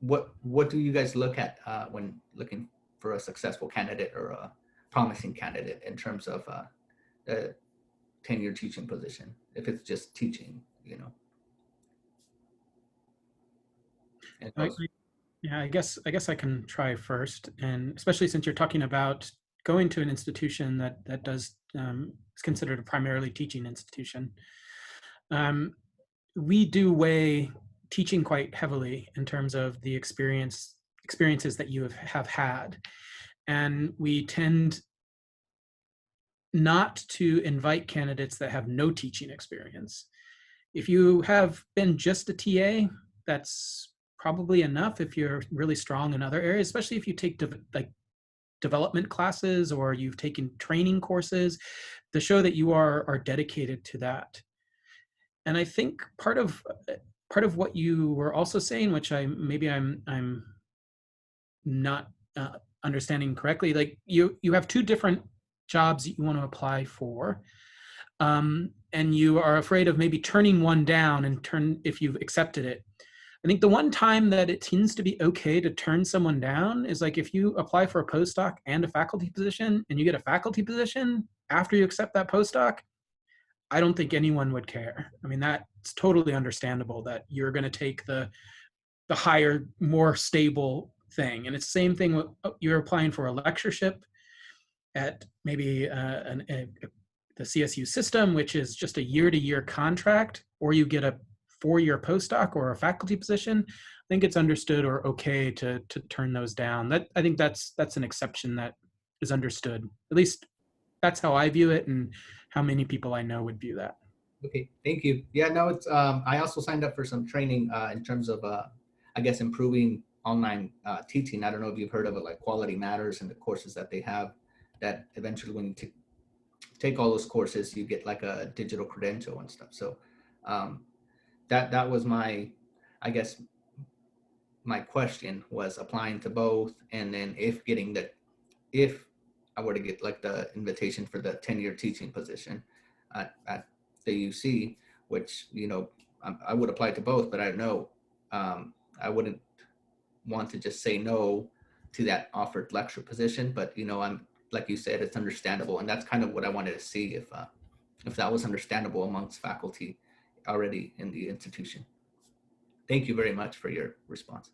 what do you guys look at when looking for a successful candidate or a promising candidate in terms of a tenured teaching position, if it's just teaching, Yeah, I guess I can try first, and especially since you're talking about going to an institution that does is considered a primarily teaching institution. We do weigh teaching quite heavily in terms of the experiences that you have had. And we tend not to invite candidates that have no teaching experience. If you have been just a TA, that's probably enough if you're really strong in other areas, especially if you take development classes or you've taken training courses to show that you are dedicated to that. And I think part of what you were also saying, which I'm not understanding correctly, like you have two different jobs that you want to apply for, and you are afraid of maybe turning one down if you've accepted it. I think the one time that it tends to be okay to turn someone down is like if you apply for a postdoc and a faculty position and you get a faculty position after you accept that postdoc. I don't think anyone would care. I mean, that's totally understandable that you're going to take the higher, more stable thing. And it's the same thing with you're applying for a lectureship at maybe the CSU system, which is just a year-to-year contract, or you get a 4-year postdoc or a faculty position. I think it's understood or okay to turn those down. I think that's an exception that is understood. At least that's how I view it, and how many people I know would view that. Okay, thank you. Yeah, no, it's I also signed up for some training in terms of I guess improving online teaching. I don't know if you've heard of it, like Quality Matters, and the courses that they have, that eventually when you take all those courses, you get like a digital credential and stuff. So that was my, I guess, my question was applying to both, and then if I were to get like the invitation for the 10-year teaching position at the UC, which, you know, I would apply to both, but I don't know, I wouldn't want to just say no to that offered lecture position. But, you know, I'm, like you said, it's understandable. And that's kind of what I wanted to see, if that was understandable amongst faculty already in the institution. Thank you very much for your response.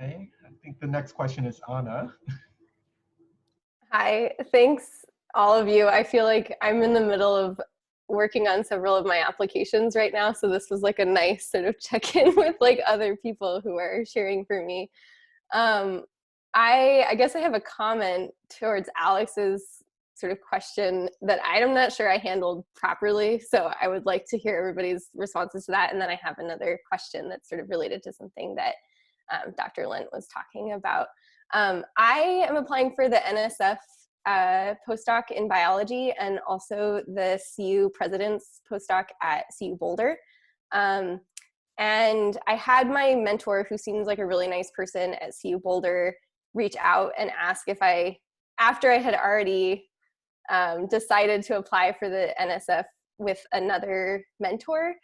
Okay, I think the next question is Anna. Hi, thanks all of you. I feel like I'm in the middle of working on several of my applications right now, so this was like a nice sort of check-in with like other people who are sharing for me. I guess I have a comment towards Alex's sort of question that I'm not sure I handled properly, so I would like to hear everybody's responses to that, and then I have another question that's sort of related to something that Dr. Lent was talking about. I am applying for the NSF postdoc in biology, and also the CU president's postdoc at CU Boulder. And I had my mentor, who seems like a really nice person at CU Boulder, reach out and ask if after I had already decided to apply for the NSF with another mentor,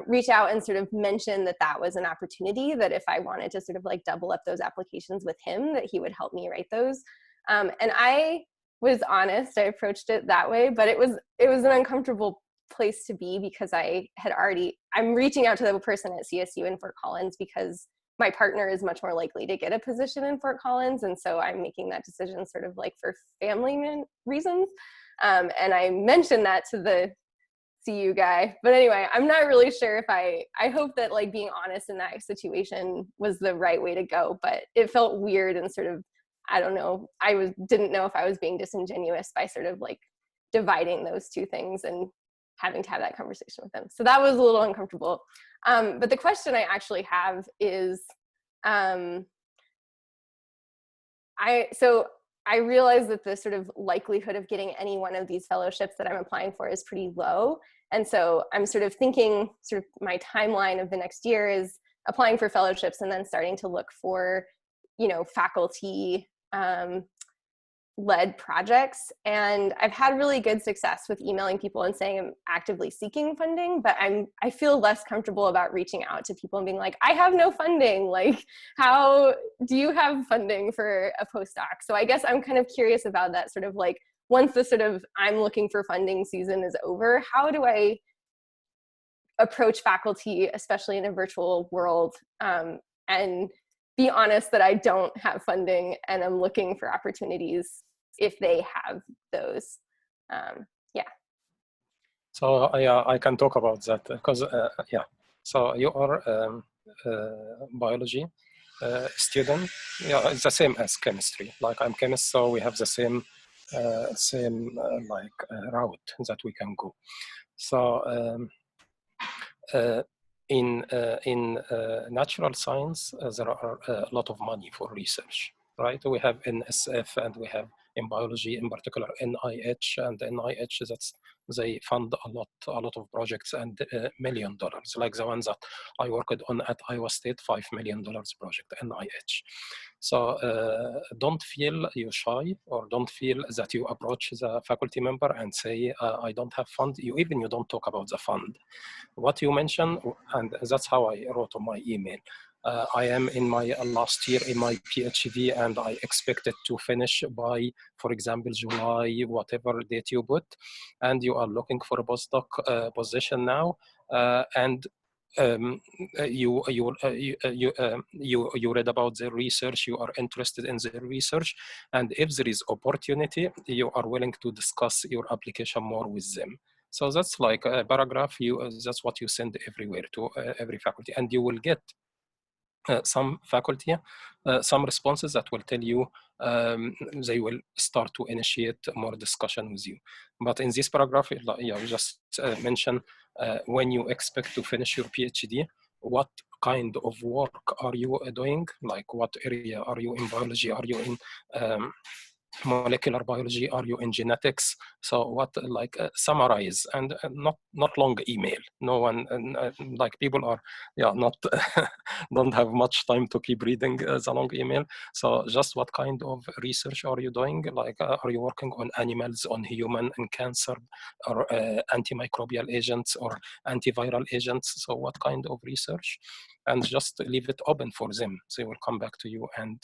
reach out and sort of mention that was an opportunity, that if I wanted to sort of like double up those applications with him, that he would help me write those. And I was honest, I approached it that way, but it was an uncomfortable place to be, because I'm reaching out to the person at CSU in Fort Collins because my partner is much more likely to get a position in Fort Collins. And so I'm making that decision sort of like for family reasons. And I mentioned that to the CU guy, but anyway, I'm not really sure if I hope that like being honest in that situation was the right way to go, but it felt weird and sort of, I don't know, didn't know if I was being disingenuous by sort of like dividing those two things and having to have that conversation with them. So that was a little uncomfortable. But the question I actually have is, I realize that the sort of likelihood of getting any one of these fellowships that I'm applying for is pretty low. And so I'm sort of thinking sort of my timeline of the next year is applying for fellowships and then starting to look for, you know, faculty led projects. And I've had really good success with emailing people and saying I'm actively seeking funding, but I feel less comfortable about reaching out to people and being like, I have no funding. Like, how do you have funding for a postdoc? So I guess I'm kind of curious about that sort of like, once the sort of I'm looking for funding season is over, how do I approach faculty, especially in a virtual world, and be honest that I don't have funding and I'm looking for opportunities if they have those. Yeah. So yeah, I can talk about that because yeah. So you are biology student. Yeah, it's the same as chemistry. Like I'm chemist, so we have the same route that we can go. So in natural science, there are a lot of money for research, right? We have NSF and we have in biology, in particular NIH, and NIH they fund a lot of projects and $1 million, like the ones that I worked on at Iowa State, $5 million project, NIH. So don't feel you shy, or don't feel that you approach the faculty member and say, I don't have fund. You don't talk about the fund. What you mentioned, and that's how I wrote on my email. I am in my last year in my PhD, and I expected to finish by, for example, July, whatever date you put, and you are looking for a postdoc position now, and you read about the research, you are interested in the research, and if there is opportunity, you are willing to discuss your application more with them. So that's like a paragraph. That's what you send everywhere to every faculty, and you will get some faculty, some responses that will tell you they will start to initiate more discussion with you. But in this paragraph, you just mention when you expect to finish your PhD, what kind of work are you doing? Like what area are you in biology? Are you in molecular biology? Are you in genetics? So what, like summarize, and not long email. No one, like people are not don't have much time to keep reading the long email. So just what kind of research are you doing? Like are you working on animals, on human, and cancer, or antimicrobial agents or antiviral agents? So what kind of research? And just leave it open for them. They will come back to you and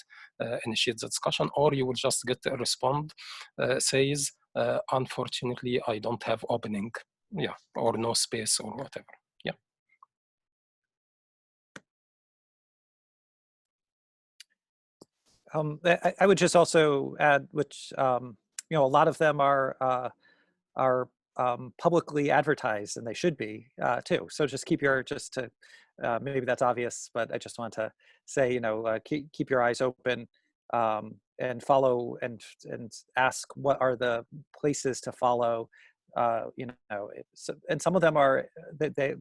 initiate the discussion, or you will just get a respond says, unfortunately, I don't have opening, or no space or whatever. I would just also add, which a lot of them are publicly advertised, and they should be too. So just keep your maybe that's obvious, but I just want to say, keep your eyes open and follow and ask what are the places to follow. And some of them are they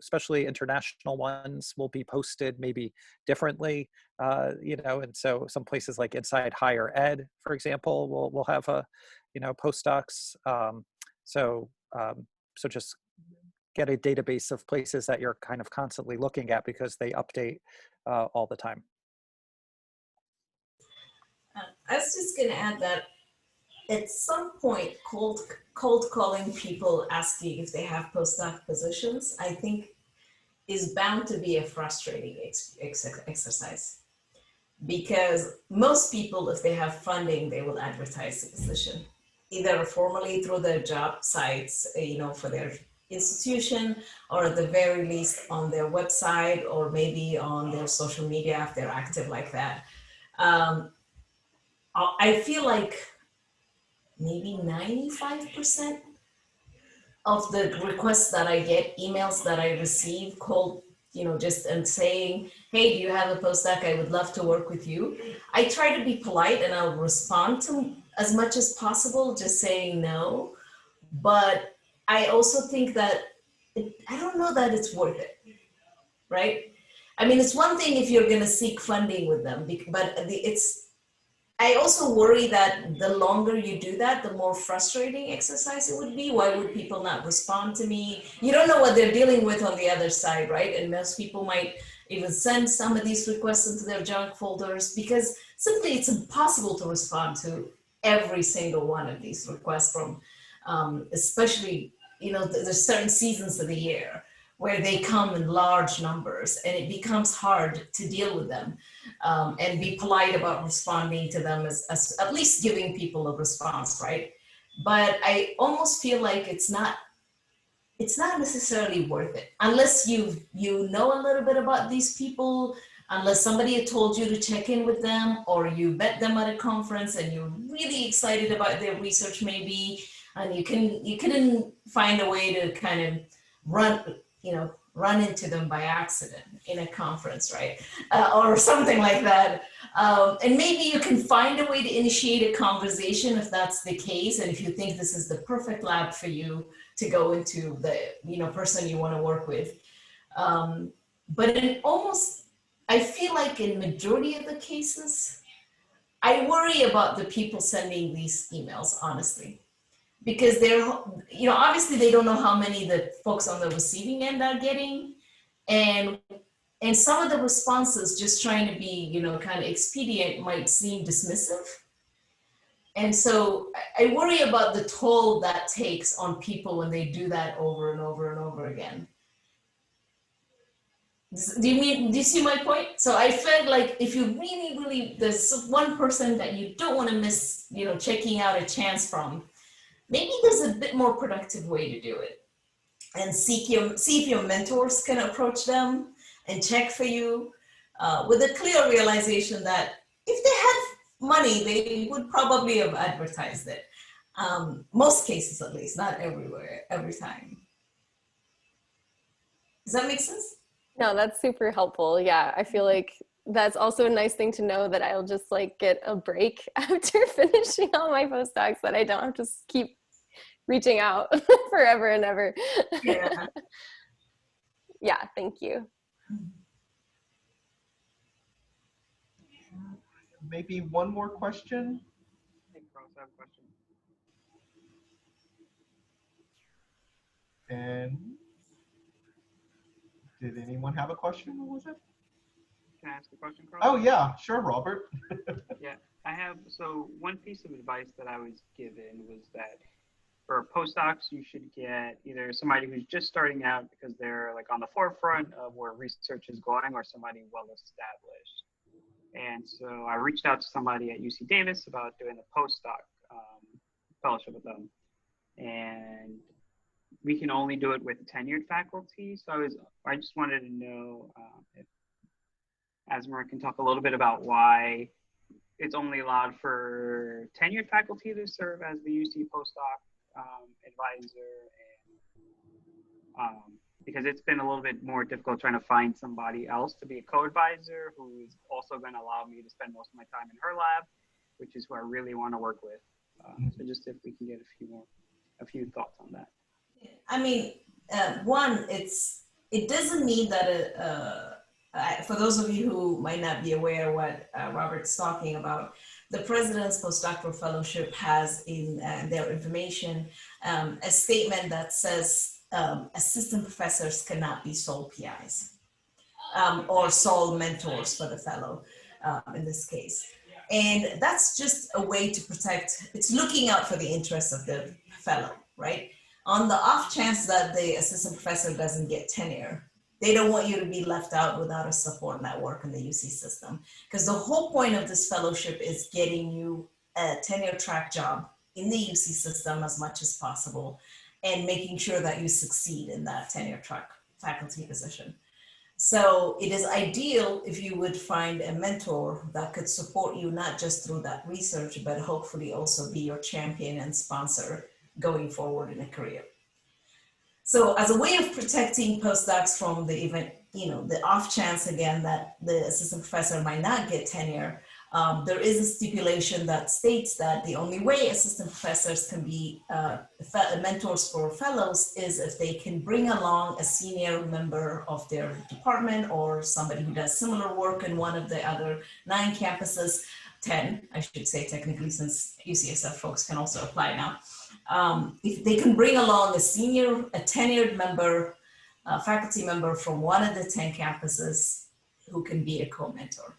especially international ones will be posted maybe differently, and so some places like Inside Higher Ed, for example, will have a postdocs. So just get a database of places that you're kind of constantly looking at, because they update all the time. I was just going to add that at some point, cold calling people asking if they have postdoc positions, I think is bound to be a frustrating exercise. Because most people, if they have funding, they will advertise the position, either formally through their job sites, for their institution, or at the very least on their website, or maybe on their social media if they're active like that. I feel like maybe 95% of the requests that I get, emails that I receive, called, just and saying, hey, do you have a postdoc? I would love to work with you. I try to be polite and I'll respond to as much as possible, just saying no. But I also think that, I don't know that it's worth it, right? I mean, it's one thing if you're gonna seek funding with them, but I also worry that the longer you do that, the more frustrating exercise it would be. Why would people not respond to me? You don't know what they're dealing with on the other side, right? And most people might even send some of these requests into their junk folders, because simply it's impossible to respond to every single one of these requests from, especially, there's certain seasons of the year where they come in large numbers, and it becomes hard to deal with them and be polite about responding to them, as at least giving people a response, right? But I almost feel like it's not necessarily worth it unless you know a little bit about these people, unless somebody had told you to check in with them, or you met them at a conference and you're really excited about their research maybe, and you couldn't find a way to kind of run into them by accident in a conference, right? Or something like that. And maybe you can find a way to initiate a conversation if that's the case, and if you think this is the perfect lab for you to go into, the person you want to work with. But I feel like in majority of the cases, I worry about the people sending these emails, honestly, because they're, obviously they don't know how many the folks on the receiving end are getting. And some of the responses, just trying to be, kind of expedient, might seem dismissive. And so I worry about the toll that takes on people when they do that over and over and over again. Do you see my point? So I felt like if you really, there's one person that you don't want to miss, checking out a chance from, maybe there's a bit more productive way to do it. And see if your mentors can approach them and check for you with a clear realization that if they had money, they would probably have advertised it. Most cases, at least, not everywhere, every time. Does that make sense? No, that's super helpful. Yeah, I feel like that's also a nice thing to know, that I'll just get a break after finishing all my postdocs, that I don't have to keep reaching out forever and ever. Yeah. Yeah, thank you. Maybe one more question. I think Carlos, I have a question. And did anyone have a question? What was it? Can I ask a question, Carlos? Oh yeah, sure, Robert. Yeah, so one piece of advice that I was given was that for postdocs, you should get either somebody who's just starting out because they're on the forefront of where research is going, or somebody well established. And so I reached out to somebody at UC Davis about doing a postdoc fellowship with them. And we can only do it with tenured faculty. So I just wanted to know if Asmer can talk a little bit about why it's only allowed for tenured faculty to serve as the UC postdoc advisor, and because it's been a little bit more difficult trying to find somebody else to be a co-advisor who is also going to allow me to spend most of my time in her lab, which is who I really want to work with. So just if we can get a few thoughts on that. I mean, one, it doesn't mean that for those of you who might not be aware what Robert's talking about, the President's Postdoctoral Fellowship has in their information a statement that says assistant professors cannot be sole PIs or sole mentors for the fellow in this case. And that's just a way to protect, it's looking out for the interests of the fellow, right? On the off chance that the assistant professor doesn't get tenure, they don't want you to be left out without a support network in the UC system. Because the whole point of this fellowship is getting you a tenure track job in the UC system as much as possible, and making sure that you succeed in that tenure track faculty position. So it is ideal if you would find a mentor that could support you, not just through that research, but hopefully also be your champion and sponsor going forward in a career. So as a way of protecting postdocs from the event, the off chance again that the assistant professor might not get tenure, there is a stipulation that states that the only way assistant professors can be mentors for fellows is if they can bring along a senior member of their department or somebody who does similar work in one of the other 9 campuses, 10, I should say technically, since UCSF folks can also apply now. If they can bring along a tenured member, faculty member from one of the 10 campuses who can be a co-mentor.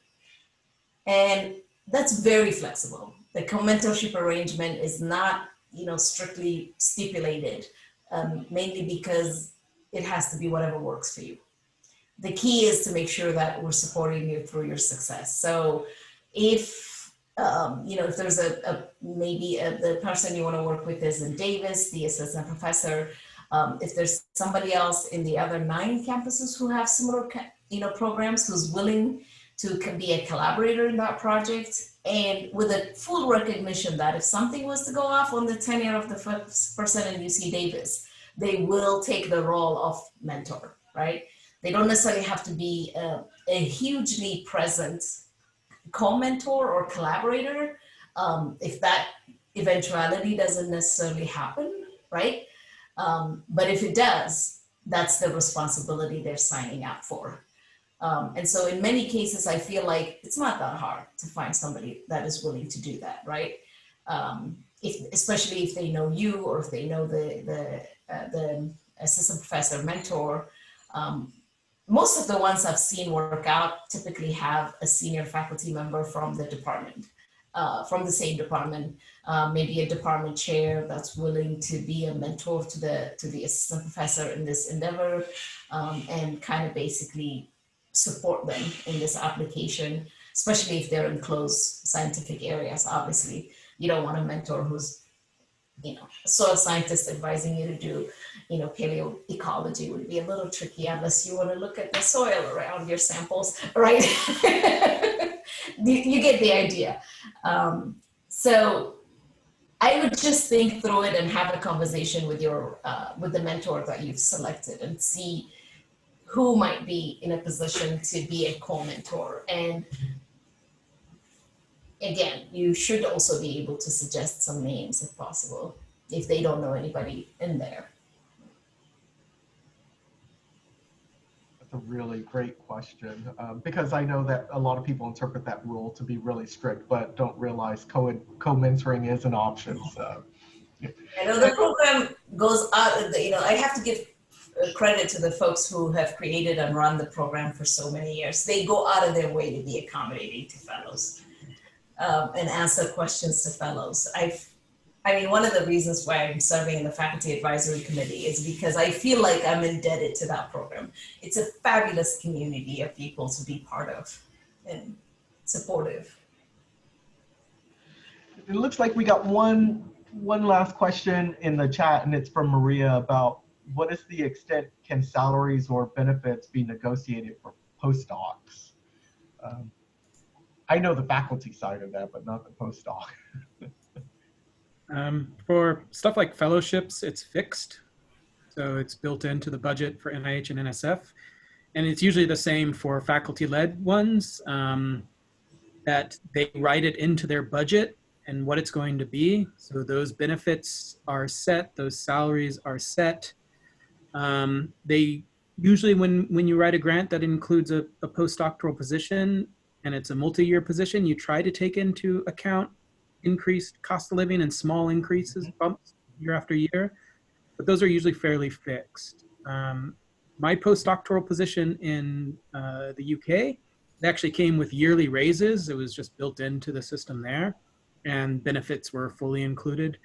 And that's very flexible. The co-mentorship arrangement is not, strictly stipulated, mainly because it has to be whatever works for you. The key is to make sure that we're supporting you through your success. So if if there's the person you want to work with is in Davis, the assistant professor, if there's somebody else in the other 9 campuses who have similar programs, who's willing to be a collaborator in that project, and with a full recognition that if something was to go off on the tenure of the first person in UC Davis, they will take the role of mentor, right? They don't necessarily have to be a hugely present co-mentor or collaborator if that eventuality doesn't necessarily happen, right? But if it does, that's the responsibility they're signing up for. And so in many cases, I feel like it's not that hard to find somebody that is willing to do that, right? Especially if they know you, or if they know the assistant professor mentor. Most of the ones I've seen work out typically have a senior faculty member from the department, from the same department, maybe a department chair that's willing to be a mentor to the assistant professor in this endeavor, and kind of basically support them in this application, especially if they're in close scientific areas. Obviously, you don't want a mentor who's, a soil scientist advising you to do, paleoecology would be a little tricky unless you want to look at the soil around your samples, right? You get the idea. So I would just think through it and have a conversation with with the mentor that you've selected, and see who might be in a position to be a co-mentor. And again, you should also be able to suggest some names if possible, if they don't know anybody in there. That's a really great question, because I know that a lot of people interpret that rule to be really strict, but don't realize co-mentoring is an option. So I know the program goes out, I have to give credit to the folks who have created and run the program for so many years. They go out of their way to be accommodating to fellows, and answer questions to fellows. One of the reasons why I'm serving in the faculty advisory committee is because I feel like I'm indebted to that program. It's a fabulous community of people to be part of and supportive. It looks like we got one last question in the chat, and it's from Maria about what is the extent can salaries or benefits be negotiated for postdocs? I know the faculty side of that, but not the postdoc. For stuff like fellowships, it's fixed. So it's built into the budget for NIH and NSF. And it's usually the same for faculty-led ones, that they write it into their budget and what it's going to be. So those benefits are set, those salaries are set. They usually, when you write a grant that includes a postdoctoral position and it's a multi-year position, you try to take into account increased cost of living and small increases, bumps year after year, but those are usually fairly fixed. My postdoctoral position in the UK, it actually came with yearly raises. It was just built into the system there, and benefits were fully included.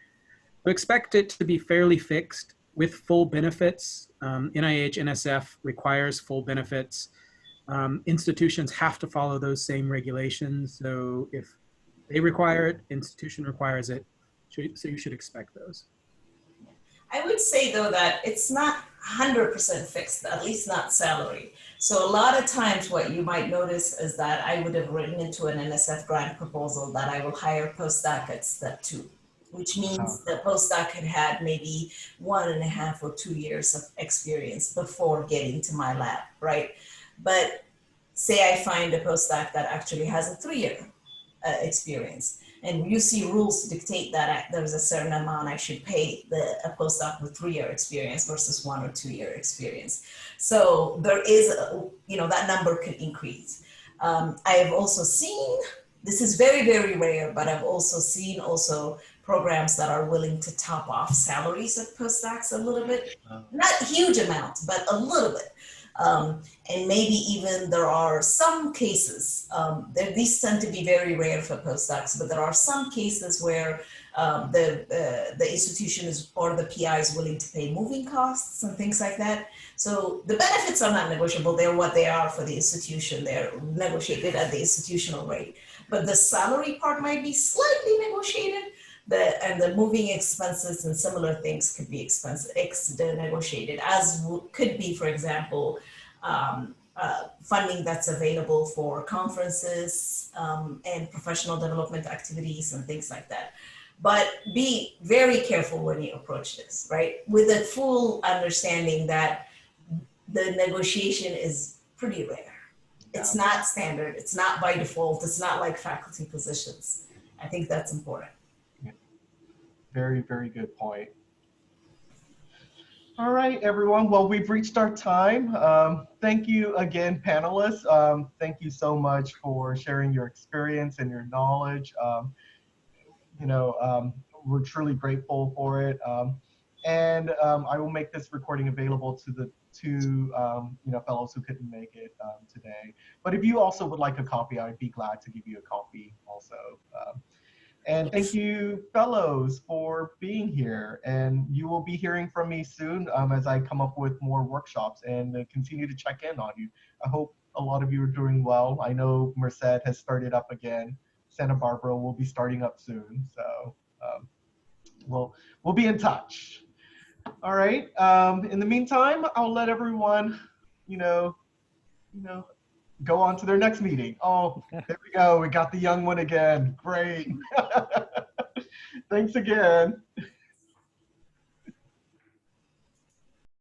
So expect it to be fairly fixed with full benefits. NIH, NSF requires full benefits. Institutions have to follow those same regulations. So if they require it, institution requires it. So you should expect those. I would say though that it's not 100% fixed, at least not salary. So a lot of times what you might notice is that I would have written into an NSF grant proposal that I will hire postdoc at step 2, which means the postdoc had maybe 1.5 or 2 years of experience before getting to my lab, right? But say I find a postdoc that actually has a 3-year experience, and UC rules dictate that there's a certain amount I should pay a postdoc with 3-year experience versus 1 or 2-year experience. So there is, that number could increase. I have also seen, this is very, very rare, but I've also seen programs that are willing to top off salaries of postdocs a little bit, not huge amounts, but a little bit. And maybe even there are some cases, these tend to be very rare for postdocs, but there are some cases where the institution or the PI is willing to pay moving costs and things like that. So the benefits are not negotiable. They're what they are for the institution. They're negotiated at the institutional rate. But the salary part might be slightly negotiated. And the moving expenses and similar things could be negotiated, as could be, for example, funding that's available for conferences and professional development activities and things like that. But be very careful when you approach this, right? With a full understanding that the negotiation is pretty rare. It's not standard. It's not by default. It's not like faculty positions. I think that's important. Very, very good point. All right, everyone. Well, we've reached our time. Thank you again, panelists. Thank you so much for sharing your experience and your knowledge. We're truly grateful for it. I will make this recording available to the two fellows who couldn't make it today. But if you also would like a copy, I'd be glad to give you a copy also. And thank you, fellows, for being here. And you will be hearing from me soon as I come up with more workshops and continue to check in on you. I hope a lot of you are doing well. I know Merced has started up again. Santa Barbara will be starting up soon. So we'll be in touch. All right. In the meantime, I'll let everyone, go on to their next meeting. Oh, there we go. We got the young one again. Great. Thanks again.